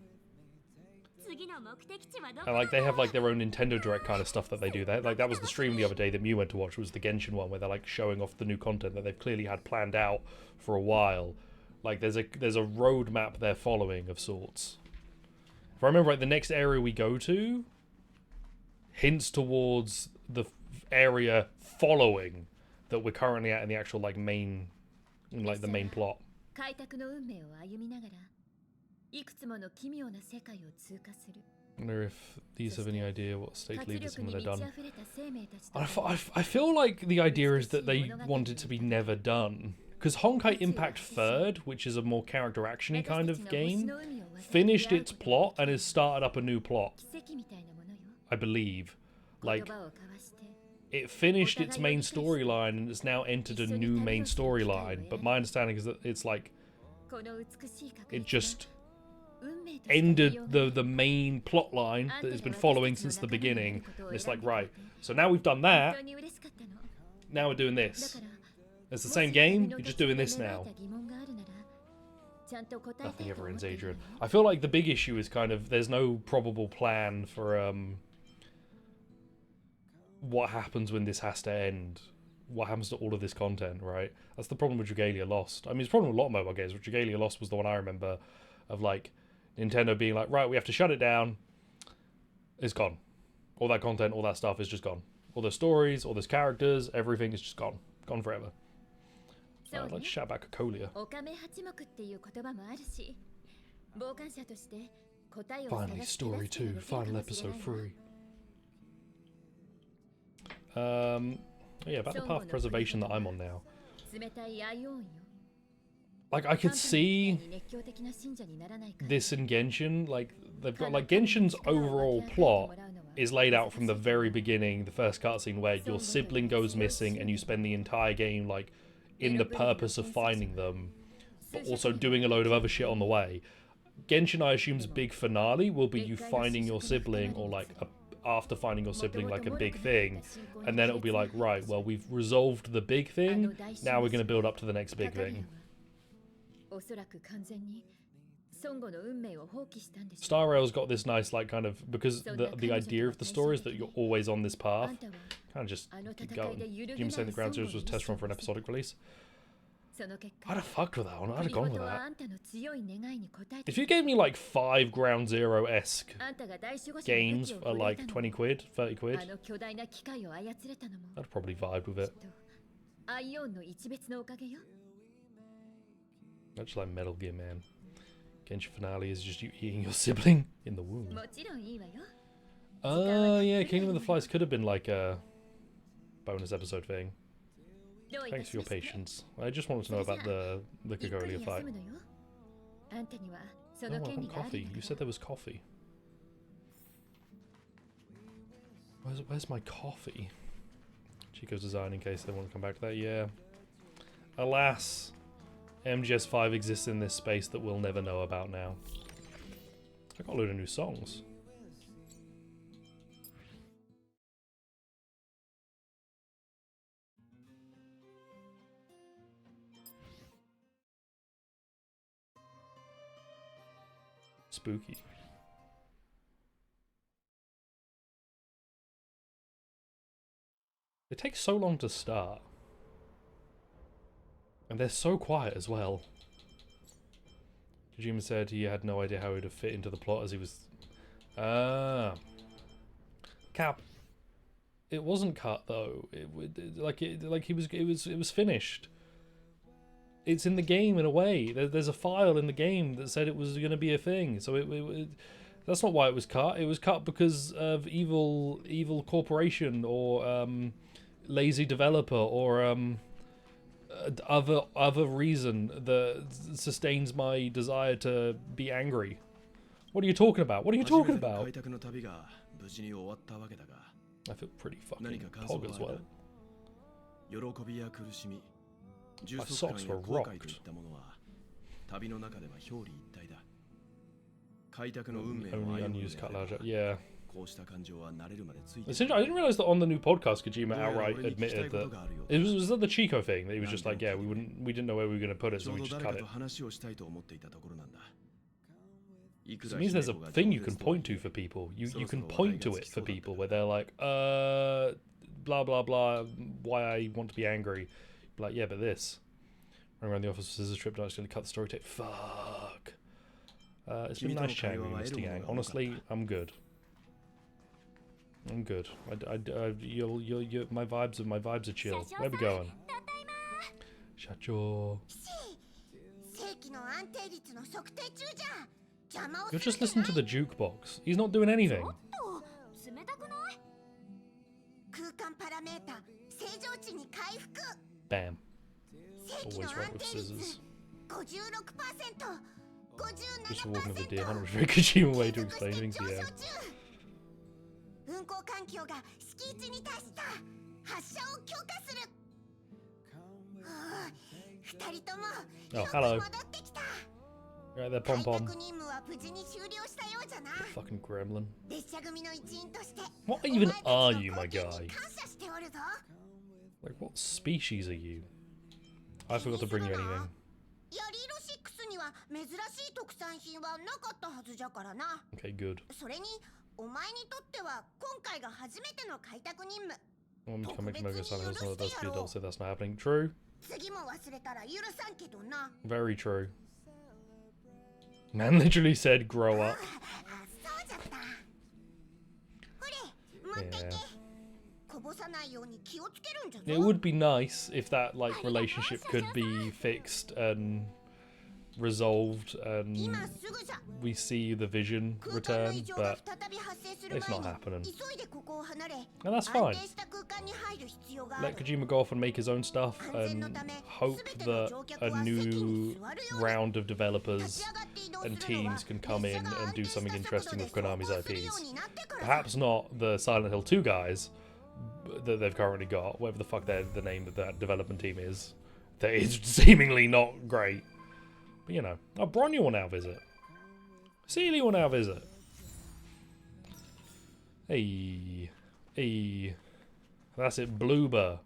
C: like, they have, like, their own Nintendo Direct kind of stuff that they do. Like, that was the stream the other day that Mew went to watch, was the Genshin one, where they're, like, showing off the new content that they've clearly had planned out for a while. Like, there's a roadmap they're following of sorts. If I remember right, the next area we go to hints towards the area following that we're currently at in the actual, like, main, like, the main plot. I wonder if these have any idea what stage leaders and when they're done. I feel like the idea is that they want it to be never done. Because Honkai Impact 3rd, which is a more character action-y kind of game, finished its plot and has started up a new plot. I believe. Like, it finished its main storyline and it's now entered a new main storyline. But my understanding is that it's like, it just ended the main plot line that it's been following since the beginning. And it's like, right, so now we've done that, now we're doing this. It's the same game, you're just doing this now. Nothing ever ends, Adrian. I feel like the big issue is kind of, there's no probable plan for what happens when this has to end. What happens to all of this content, right? That's the problem with Dragalia Lost. I mean, it's a problem with a lot of mobile games, but Dragalia Lost was the one I remember of, like, Nintendo being like, right, we have to shut it down. It's gone. All that content, all that stuff is just gone. All the stories, all those characters, everything is just gone. Gone forever. I'd like to shout back a Colia. Finally, story 2, final episode 3. Yeah, about the path of preservation that I'm on now. Like, I could see this in Genshin. Like, they've got, like, Genshin's overall plot is laid out from the very beginning, the first cutscene, where your sibling goes missing and you spend the entire game, like, in the purpose of finding them, but also doing a load of other shit on the way. Genshin, I assume's big finale will be you finding your sibling, or, like, after finding your sibling, like, a big thing, and then it'll be like, right, well, we've resolved the big thing, now we're going to build up to the next big thing. Star Rail's got this nice, like, kind of, because the idea of the story is that you're always on this path, kind of just keep going. Jim saying the Ground Zeroes was a test run for an episodic release. I'd have fucked with that one, I'd have gone with that. If you gave me, like, 5 Ground Zero-esque games for, like, 20 quid, 30 quid, I'd probably vibe with it. Much like Metal Gear, man. Genshin finale is just you eating your sibling in the womb. Yeah, Kingdom of the Flies could have been like a bonus episode thing. Thanks for your patience. I just wanted to know about the Kagolia fight. Oh, I want coffee. You said there was coffee. Where's my coffee? Chico's design, in case they want to come back to that. Yeah. Alas, MGS5 exists in this space that we'll never know about now. I got a load of new songs. Spooky. It takes so long to start. And they're so quiet as well. Kojima said he had no idea how he would have fit into the plot as he was... Cap.
A: It wasn't cut though. It was finished. It's in the game in a way. There's a file in the game that said it was going to be a thing. So that's not why it was cut. It was cut because of evil corporation or lazy developer or other reason that sustains my desire to be angry. What are you talking about? What are you talking about? I feel pretty fucking pog as well. My socks were rocked. Only unused cut larger. Yeah. Essentially, I didn't realize that on the new podcast, Kojima outright admitted that it was the Chico thing. That he was just like, yeah, we didn't know where we were going to put it, so we just cut it. So it means there's a thing you can point to for people. You can point to it for people where they're like, blah blah blah, why I want to be angry. Be like, yeah, but this. Running around the office with scissors trip, I'm just going to cut the story tape. Fuck. It's been nice chatting with you, Mr. Yang. Honestly, I'm good. I'm good. My vibes are chill. Where we going? Shacho. You're just listening to the jukebox. He's not doing anything. Bam. Always right with scissors. Just walking with a deer hunter was a very Kojima way to explain things, yeah. Oh, hello. Right there, Pom Pom. Fucking gremlin. What even are you, my guy? Like, what species are you? I forgot to bring you anything. Okay, good. I'm becoming Mogo Silent Hills, that's the adult, so that's not happening. True. Very true. Man literally said, grow up. Yeah. It would be nice if that like relationship could be fixed and resolved and we see the vision return, but it's not happening. And that's fine. Let Kojima go off and make his own stuff and hope that a new round of developers and teams can come in and do something interesting with Konami's IPs. Perhaps not the Silent Hill 2 guys that they've currently got, whatever the fuck the name of that development team is, that is seemingly not great. But you know, oh, Bronya will now visit. Sealy will now visit. Hey. Hey. That's it, Bloober.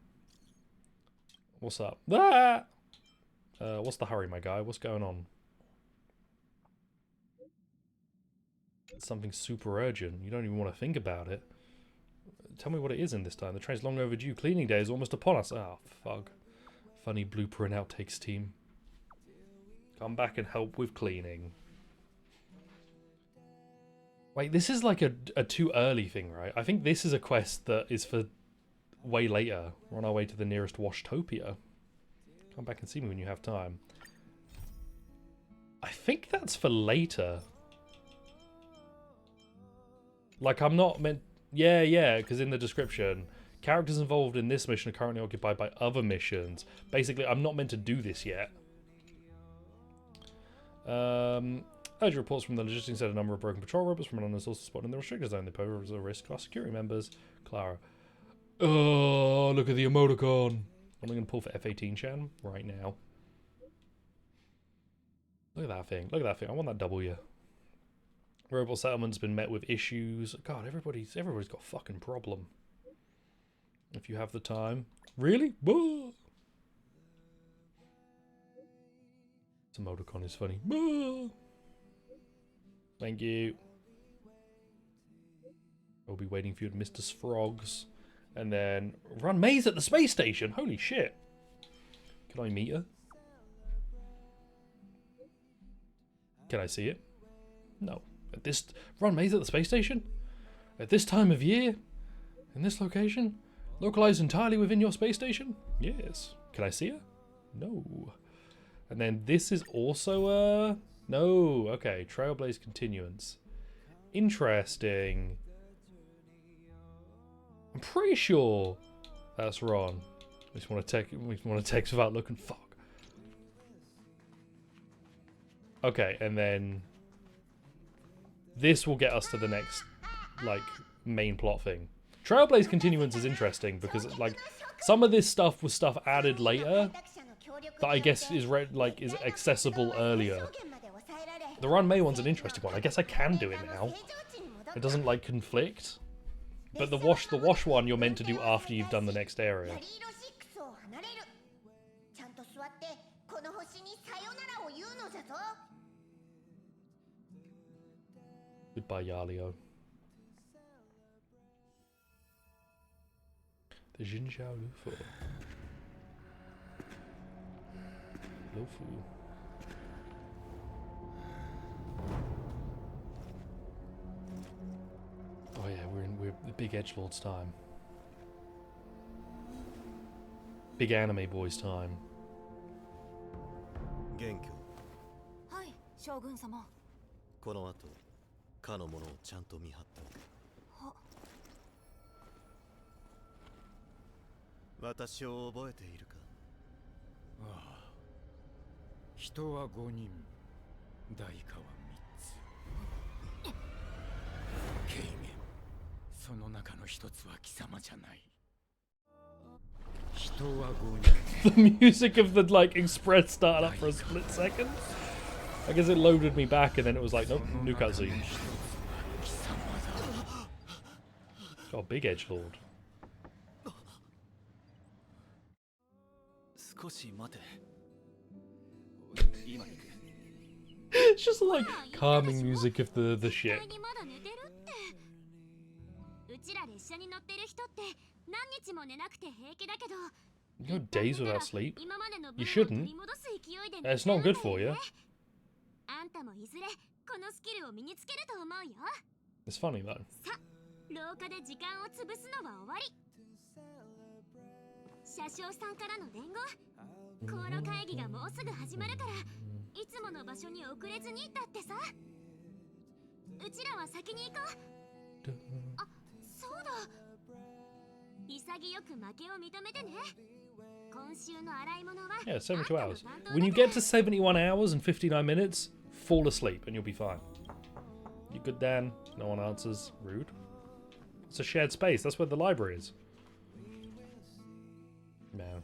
A: What's up? Ah! What's the hurry, my guy? What's going on? It's something super urgent. You don't even want to think about it. Tell me what it is in this time. The train's long overdue. Cleaning day is almost upon us. Oh, fuck. Funny blooper and outtakes team. Come back and help with cleaning. Wait, this is like a too early thing, right? I think this is a quest that is for way later. We're on our way to the nearest Washtopia. Come back and see me when you have time. I think that's for later. Like, I'm not meant... Yeah, because in the description, characters involved in this mission are currently occupied by other missions. Basically, I'm not meant to do this yet. Urgent reports from the logistics said a number of broken patrol robots from an unknown source spotted in the restricted zone. They pose a risk to our security members. Clara. Oh, look at the emoticon. I'm going to pull for F-18 Chan right now. Look at that thing. Look at that thing. I want that W. Robot settlement's been met with issues. God, everybody's got a fucking problem. If you have the time. Really? Whoa. This emoticon is funny. Whoa. Thank you. I'll be waiting for you at Mr. Frogs. And then run maze at the space station. Holy shit. Can I meet her? Can I see it? No. At this run maze at the space station? At this time of year?
C: In this location? Localized entirely within your space station? Yes. Can I see her? No. And then this is also no. Okay, Trailblaze Continuance. Interesting. I'm pretty sure that's wrong. We just want to text without looking. Fuck. Okay, and then this will get us to the next like main plot thing. Trailblaze Continuance is interesting because like some of this stuff was stuff added later that I guess is is accessible earlier. The Run May one's an interesting one. I guess I can do it now. It doesn't like conflict. But the wash one you're meant to do after you've done the next area. Goodbye, Yarlio. The Jinjiao Lufu. Lufu. Oh yeah, we're the big edgelord's time. Big anime boys time.
D: 元凶。
E: はい、将軍様。
D: この後、かの者をちゃんと見張っておけ。
E: は。
D: 私を覚えているか。
F: ああ。人は5人、代価は3つ。軽減。その中の一つは貴様じゃない。人は5人。
C: The music of the like express started up for a split second. I guess it loaded me back and then it was like, nope, new cutscene. Got a big edgelord.
D: 少し待て。今行く。
C: It's just like calming music of the ship.
E: うちら列車に乗ってる人って何日も寝なくて平気だけど
C: You go days without sleep. You shouldn't. It's not good for you.
E: あんたもいずれこのスキルを身につけると思うよ。
C: It's funny though.
E: さ、廊下で時間を潰すのは終わり。車掌さんからの伝言。航路会議がもうすぐ始まるから、いつもの場所に遅れずにだってさ。うちらは先に行こう。あ、そうだ。潔く負けを認めてね。今週の洗い物は
C: Yeah, 72 hours. When you get to 71 hours and 59 minutes, fall asleep and you'll be fine. You good, Dan? No one answers. Rude. It's a shared space. That's where the library is. Man.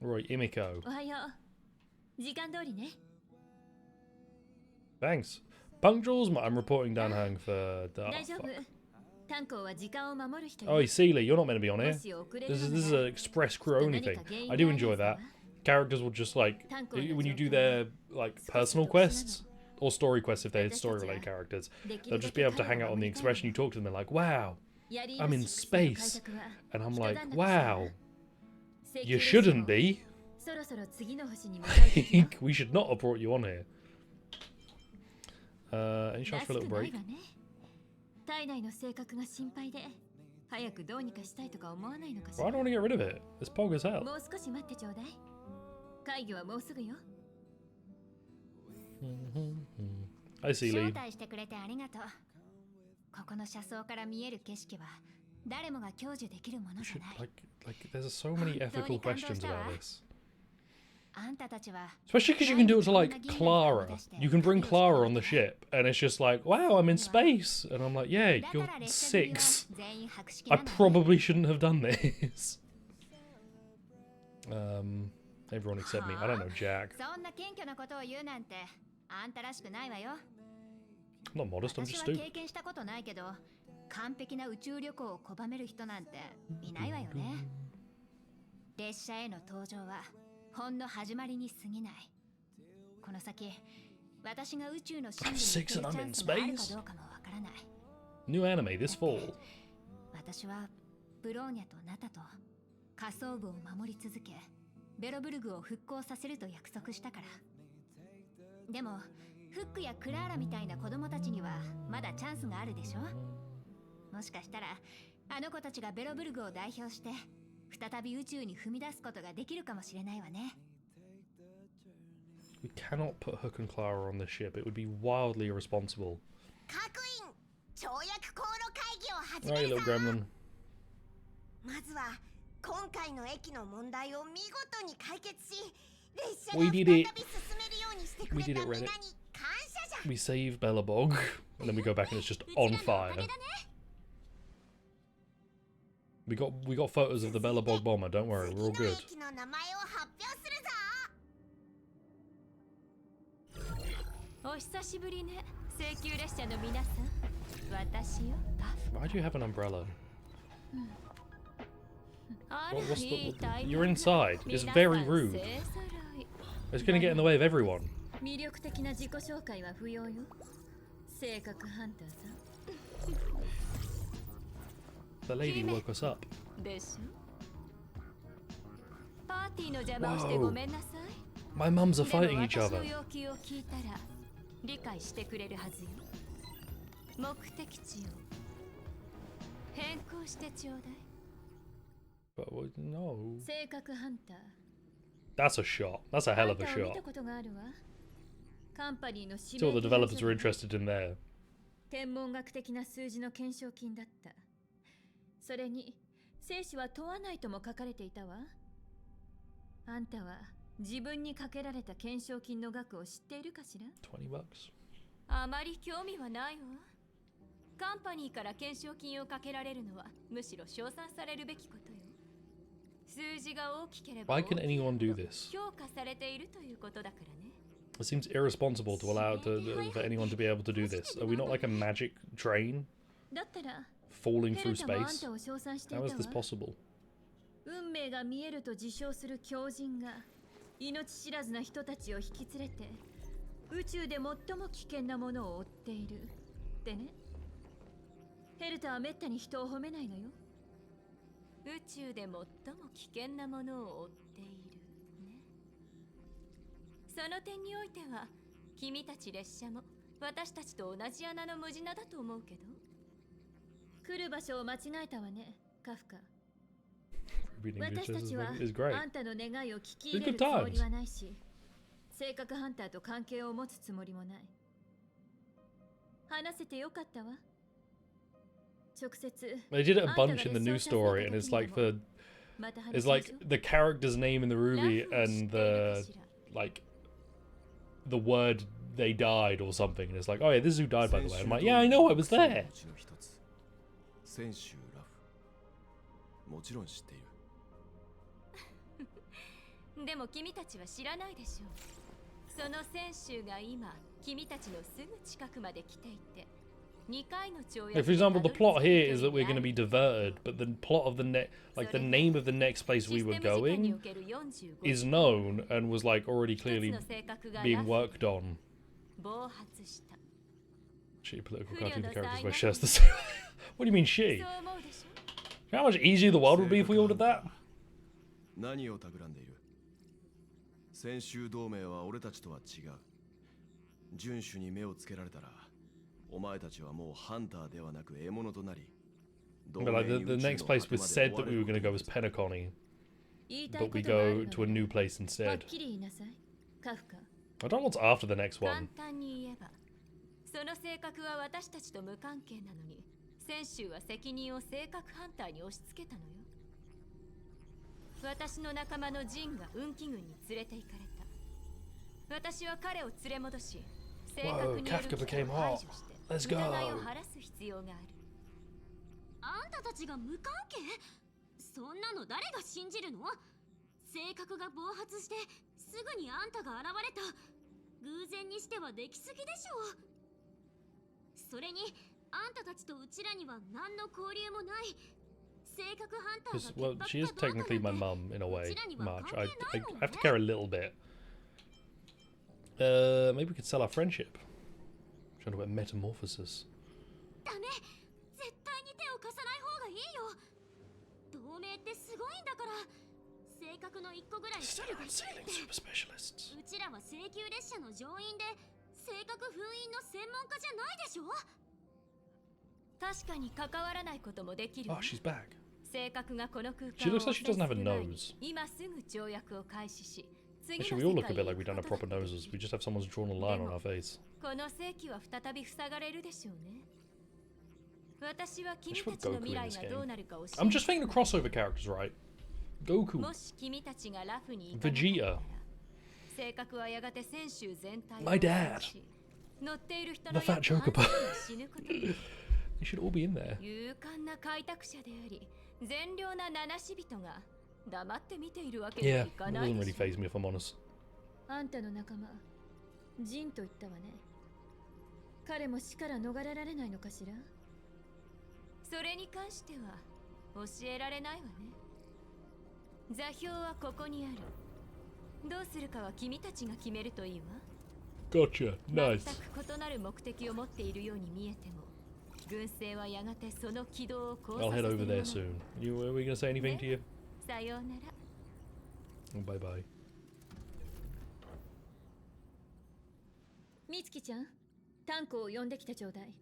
C: Right, Imiko.
E: おはよう。時間通りね。
C: Thanks. Punctuals? I'm reporting down Hang for...
E: 大丈夫。炭鉱は時間を守る人。
C: Oh, Sealy, you're not meant to be on here. This is an express crew only thing. I do enjoy that. Characters will just like when you do their like personal quests or story quests if they're story-related characters, they'll just be able to hang out on the express and you talk to them. They're like, "Wow, I'm in space," and I'm like, "Wow, you shouldn't be. We should not have brought you on here." Any chance for a little break?
E: 体内の性格が心配で早くどうにかしたいとか思わないのかし
C: Why
E: ら。
C: don't I get rid of it? It's pog as hell.
E: もう少し待ってちょうだい。会議はもうすぐよ。
C: Hi, Sealy.
E: 招待してくれてありがとう。ここの車窓から見える景色は誰もが享受できるものじゃない。
C: Like, there's so many ethical questions about this.
E: あんたたちは
C: Especially because you can do it to like Clara. You can bring Clara on the ship, and it's just like, wow, I'm in space, and I'm like, yeah, you're 6. I probably shouldn't have done this. Everyone except me. I don't know Jack.
E: そんな謙虚なことを言うなんてあんたらしくないわよ。
C: I'm not modest. I'm just
E: 私は
C: stupid.
E: 経験したことないけど、完璧な宇宙旅行を拒める人なんていないわよね。列車への登場はほんの始まりに過ぎない。この先、私が宇宙の真理に触れるチャンスがあるかどうかもわからない。
C: New anime this fall.
E: 私はブローニャとナタと仮想部を守り続け、ベロブルグを復興させると約束したから。でも、フックやクラーラみたいな子供たちにはまだチャンスがあるでしょ。もしかしたらあの子たちがベロブルグを代表して再び宇宙に踏み出すことができるかもしれないわね。
A: We cannot put Hook and Clara on this ship. It would be wildly irresponsible.
G: 各員跳躍航路会議を始
A: Right,
G: める
A: little
G: ぞ。
A: gremlin.
G: まずは今回の駅の問題を見事に解決し、列車
A: We
G: が
A: did
G: 再び
A: it.
G: 進めるようにしてく
A: We
G: れ
A: did
G: た
A: it,
G: 皆に
A: Reddit.
G: 感謝じゃ。
A: We save Belebog, and then we go back and it's just on fire. We got photos of the Belebog bomber. Don't worry, we're all
G: 次の
A: good.
G: 駅の名前を発表するぞ。
E: お久しぶりね、請求列車の皆さん。私よ、パフ。
A: Why do you have an umbrella?
E: あら、
A: What's
E: いい
A: the?
E: タイミン
A: You're
E: グ。
A: inside. It's
E: 皆さん
A: very rude.
E: 勢揃い。
A: It's gonna get in the way of everyone.
E: 魅力的な自己紹介は不要よ。性格ハンターさん。
A: The lady woke us up.
E: でしょ。パーティーの邪魔をしてごめんなさい。
A: My mums are
E: でも
A: fighting each
E: 私
A: other.
E: の要求を聞いたら理解してくれるはずよ。目的地を変更してちょうだい。
A: But no.
E: 性格ハンター。
A: That's a shot. That's a hell of a
E: あんたを見
A: shot.
E: たことがあるわ。カンパニーの指
A: See
E: 名
A: what the
E: 権
A: developers were interested in there.
E: 天文学的な数字の懸賞金だった。それに生死は問わないとも書かれていたわ。あんたは自分にかけられた懸賞金の額を知っているかしら。
A: $20 bucks.
E: あまり興味はないわ。カンパニーから懸賞金をかけられるのはむしろ称賛されるべきことよ。数字が大きければ
A: Why
E: 大き
A: can
E: いほ
A: anyone
E: ど
A: do this?
E: 評価されているということだからね。
A: It seems irresponsible to allow for anyone to be able to do this. Are we not like a magic train
E: だったら
A: falling
E: ヘ
A: through
E: ルタもあん
A: space?
E: たを称賛してい
A: How
E: た
A: is this
E: わ。
A: possible?
E: 運命が見えると自称する狂人が命知らずな人たちを引き連れて宇宙で最も危険なものを追っているってね。ヘルタはめったに人を褒めないのよ。宇宙で最も危険なものを追っているね。その点においては君たち列車も私たちと同じ穴の無地なだと思うけど。来る場所を間違えたわね、カフカ。
A: Reading
E: 私
A: English
E: た
A: is,
E: ちは
A: is great.
E: あんたの願いを聞き
A: It's
E: 入れ
A: good
E: るつもり
A: times.
E: はないし、性格ハンターと関係を持つつもりもない。話せてよかったわ。直接
A: They did it a bunch in the news story, and it's like it's like the character's name in the Ruby and the like the word they died or something, and it's like, oh yeah, this is who died by the way. I'm like, yeah, I know, I was there.
D: 先週ラフもちろん知っている。
E: でも君たちは知らないでしょう。その選手が今君たちのすぐ近くまで来ていて、2回の跳躍
A: Like, for example, the plot here is that we're going to be diverted, but the plot of the like the name of the next place we were going is known and was like already clearly being worked on.
E: 暴発した。
A: Shitty political cartoon characters where shares the same. What do you mean she?
E: そう思うでしょ。
A: You know how much easier the world would be if we all did that?
D: 何を企んでいる？先週同盟は俺たちとは違う。遵守に目をつけられたら、お前たちはもうハンターではなく獲物となり。
A: But like the next place was said that we were going to go was Penacony, but we go to a new place
E: はっ
A: instead.
E: きり言いなさい、カフカ。
A: I don't know what's after the next
E: 簡
A: one.
E: 単に言えば、その性格は私たちと無関係なのに、先週は責任を性格ハンターに押し付けたのよ。私の仲間のジンが運気軍に連れて行かれた。私は彼を連れ戻し、正確に
A: Kafka became hot. Let's go.
E: 疑いを晴らす必要がある。
H: あんたたちが無関係？そんなの誰が信じるの？性格が暴発してすぐにあんたが現れた。偶然にしてはできすぎでしょう。それにあんたたちとうちらには何の交流もない。性格ハンター
A: Because,
H: が
A: well,
H: 潔
A: she is
H: 白かどうか
A: technically my
H: なんて
A: mum in a way,
H: うちらには
A: much.
H: 関
A: I
H: 係ないもん
A: have to
H: ね。
A: care a little bit. Maybe we could sell our friendship. Trying to get metamorphosis.
H: ダメ、絶対に手を貸さない方がいいよ。同盟ってすごいんだから。性格の一個ぐらい知
A: Instead
H: る
A: of
H: べきっ
A: unsealing
H: て。
A: super specialists.
H: うちらは請求列車の乗員で性格封印の専門家じゃないでしょ。
E: 確かに関わらないこともできる
C: Oh, she's back.
E: 性格がこの空
C: She
E: 間を
C: looks like she doesn't have a
E: 汚染する前に
C: nose.
E: 今すぐ跳躍を開始し、次
C: Actually,
E: の
C: we all
E: 世
C: look a
E: 界
C: bit
E: へ
C: like we
E: 行
C: don't
E: く
C: have
E: こと
C: proper
E: ができ
C: noses.
E: る
C: We just have someone's drawn a line on our face.
E: この世紀は再び塞がれるでしょうね。私は
C: I
E: 君
C: should
E: た
C: put
E: ちの
C: Goku
E: 未
C: in
E: 来
C: this
E: がどう
C: game.
E: なるか教えて
C: I'm just thinking of crossover characters, right? Goku,
E: もし君たちがラフに行かなかった
C: Vegeta,
E: ら、性格はやがて選手全体を
C: My dad
E: し乗っている人
C: The
E: の
C: fat
E: 約半
C: chocobo.
E: 分が死ぬことに
C: They should all be in there.
E: 勇敢な開拓者であり善良な七死人が黙って見ているわけには
C: Yeah,
E: い
C: it
E: かない
C: doesn't
E: で
C: really
E: しょう。
C: phase me if I'm honest.
E: あんたの仲間ジンと言ったわね。彼も死から逃れられないのかしら。それに関しては教えられないわね。座標はここにある。どうするかは君たちが決めるといいわ。
C: Gotcha.
E: 全
C: Nice.
E: く異なる目的を持っているように見えても、軍勢はやがてその軌道を交
C: I'll
E: 差
C: head
E: させる
C: over
E: も
C: there
E: の。
C: soon. Are we gonna say anything to you?
E: さようなら。
C: Oh, bye bye.
E: みつきちゃん、タンコを呼んできてちょうだい。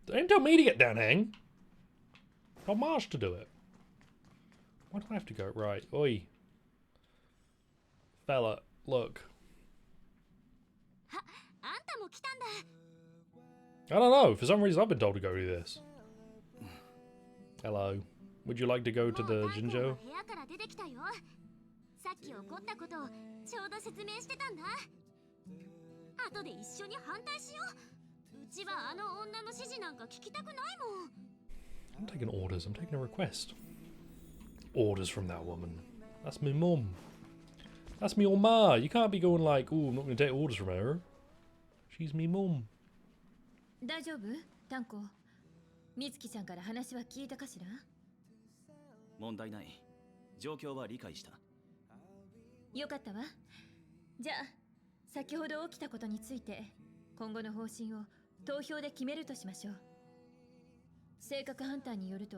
C: Don't tell me to get down, Hang. Tell Marsh to do it. Why do I have to go? Right. Oi. Fella, look.
H: あんたも来たんだ。
C: I don't know. For some reason, I've been told to go do this. Hello. Would you like to go to
H: も
C: the
H: う太鼓
C: Jinjo?
H: が部屋から出てきたよ。さっき起こったことをちょうど説明してたんだ。後で一緒に反対しよう。うちはあの女の指示なんか聞きたくないもん。
C: I'm taking orders. I'm taking a request. Orders from that woman. That's me mum. That's me old ma. You can't be going like, oh, I'm not going to take orders from her. She's me mum.
E: 大丈夫タンコ。みつきちゃんから話は聞いたかしら。
I: 問題ない。状況は理解した。
E: よかったわ。じゃあ、先ほど起きたことについて、今後の方針を投票で決めるとしましょう。性格ハンターによると、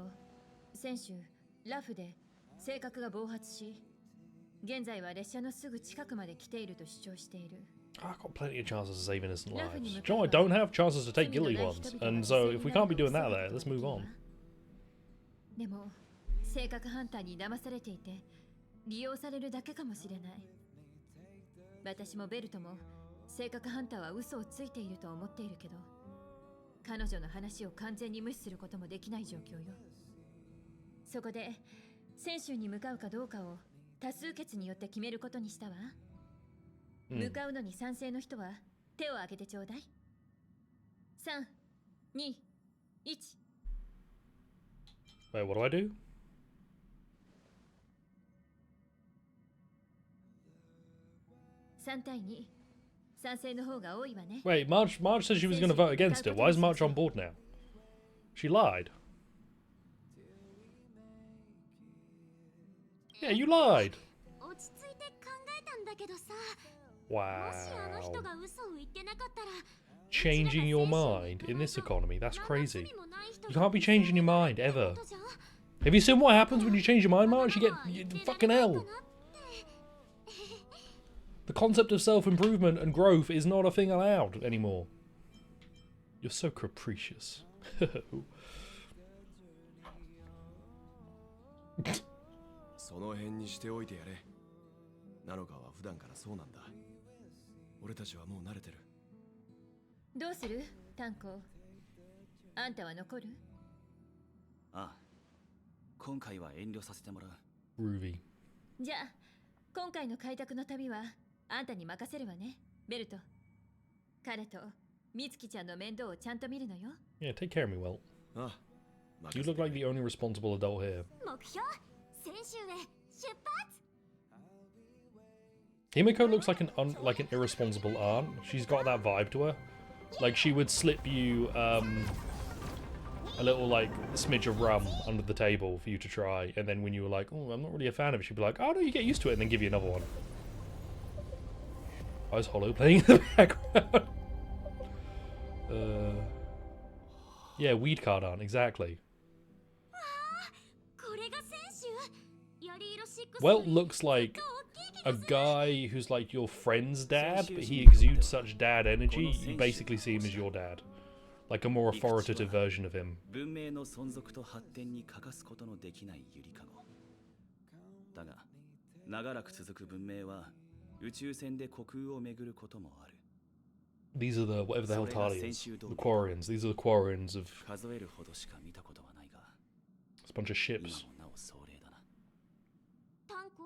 E: 先週、ラフで性格が暴発し、現在は列車のすぐ近くまで来ていると主張している。
C: I've got plenty of chances to save innocent
E: Love
C: lives.
E: when you
C: Do you know what? I don't have chances to take guilty ones. And so if we can't be doing that there, let's move on.
E: でも、性格ハンターに騙されていて、利用されるだけかもしれない。私もベルトも、性格ハンターは嘘をついていると思っているけど、彼女の話を完全に無視することもできない状況よ。そこで、選手に向かうかどうかを多数決によって決めることにしたわ。向かうのに賛成の人は手を挙げてちょうだい。3、2、1。
C: Wait, what do I do?
E: 3対2。賛成の方が多いわね。
C: Wait, Marge said she was going to vote against it. Why is Marge on board now? She lied. Yeah, you lied.
H: 落ち着いて考えたんだけどさ。
C: Wow.
H: もしあの人が嘘を言ってなかったら。
C: Changing your mind in this economy, that's crazy. You can't be changing your mind, ever. Have you seen what happens when you change your mind, Marge? You get fucking hell. The concept of self-improvement and growth is not a thing allowed anymore. You're so capricious.
D: その辺にしておいてやれ。ナノカは普段からそうなんだ。俺たちはもう慣れてる。
E: どうするタンコ。あんたは残る？
I: ああ。今回は遠慮させてもらう。
C: Groovy.
E: じゃあ、今回の開拓の旅はあんたに任せるわね、ベルト。彼とミツキちゃんの面倒をちゃんと見るのよ。
C: Yeah, take care of me well.
D: ああ。
C: You look like the only responsible adult here.
H: 目標、先週へ出発。
C: Himiko looks like like an irresponsible aunt. She's got that vibe to her. Like she would slip you a little like smidge of rum under the table for you to try, and then when you were like, "Oh, I'm not really a fan of it," she'd be like, "Oh no, you get used to it," and then give you another one. I was Hollow playing in the background. Yeah, weed card aunt, exactly.
H: これが先週。やり色6。
C: Well, looks like a guy who's like your friend's dad, but he exudes such dad energy, you basically see him as your dad. Like a more authoritative version of him.
I: 文明の存続と発展に欠かすことのできないゆりかご。だが、長らく続く文明は宇宙船で虚空を巡ることもある。
C: These are the whatever the hell Tali is. The Quarians. These are the Quarians of.
I: 数えるほどしか見たことはないが。
C: It's a bunch of ships.
I: 今もなお壮麗だな。
H: タンコ、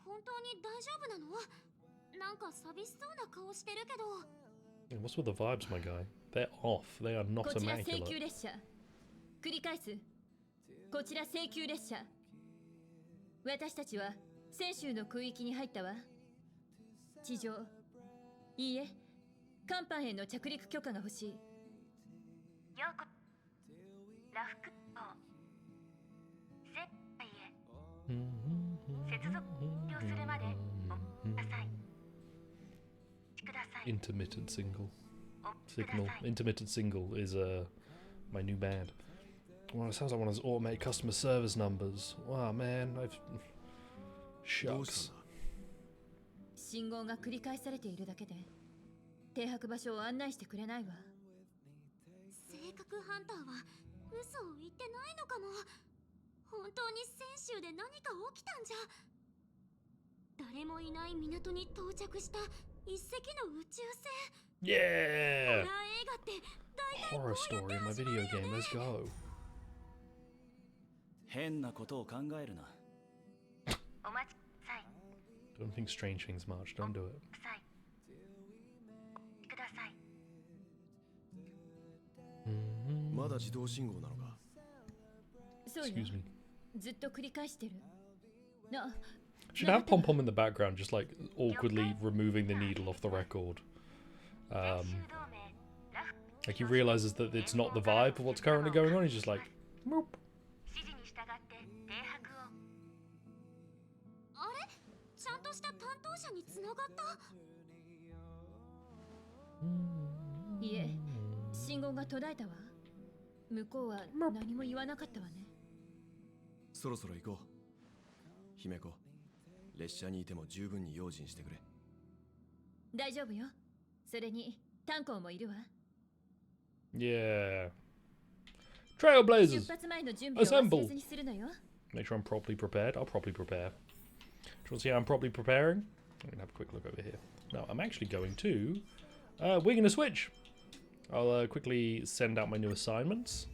H: 本当に大丈夫なの？なんか寂しそうな顔してるけど。
C: Yeah, what's with the vibes, my guy? They're off. They are not
J: こちら請求
C: immaculate.
J: 列車。繰り返す。こちら請求列車。私たちは泉州の空域に入ったわ。地上。いいえ、甲板への着陸許可が欲しい。
G: ようこラフク号船内へ接続完了するまでお待ちください。
C: Intermittent signal. Intermittent signal is my new band. Well, it sounds like one of those automated customer service numbers. Wow, man, I've shucks.
J: 信号が繰り返されているだけで停泊場所を案内してくれないわ。
H: 性格ハンターは嘘を言ってないのかも。本当に泉州で何か起きたんじゃ。誰もいない港に到着した一隻の宇宙船。
C: Yeah!
H: ホラー映画って大体こ
C: Horror
H: うや
C: story
H: って
C: in my
H: 始ま
C: video
H: るよ
C: game.
H: ね。
C: Let's go.
I: 変なことを考えるな。
G: お待ちください。
C: Don't think strange things much. Don't do it.
G: ください。
D: まだ自動信号なのか。
J: そうよ。
C: Excuse me.
J: ずっと繰り返してる。な、
C: Should have Pom Pom in the background, just like awkwardly removing the needle off the record. Like he realizes that it's not the vibe of what's currently going on. He's just like, Moop.
G: 指示に従って停泊を。
H: あれ？ちゃんとした担当者に繋がった？
J: いえ、信号が途絶えたわ。向こうは何も言わなかったわね。
D: そろそろ行こう。姫子、列車にいても十分に用心してくれ。
J: 大丈夫よ。それに、炭鉱もいるわ。
C: Yeah.
J: 出
C: Trailblazers!
J: 発前の準備を忘れずにするのよ。
C: Make sure I'm properly prepared. I'll properly prepare. Do you want to see how I'm properly preparing? I'm going to have a quick look over here. No, I'm actually going to... we're going to switch. I'll quickly send out my new assignments.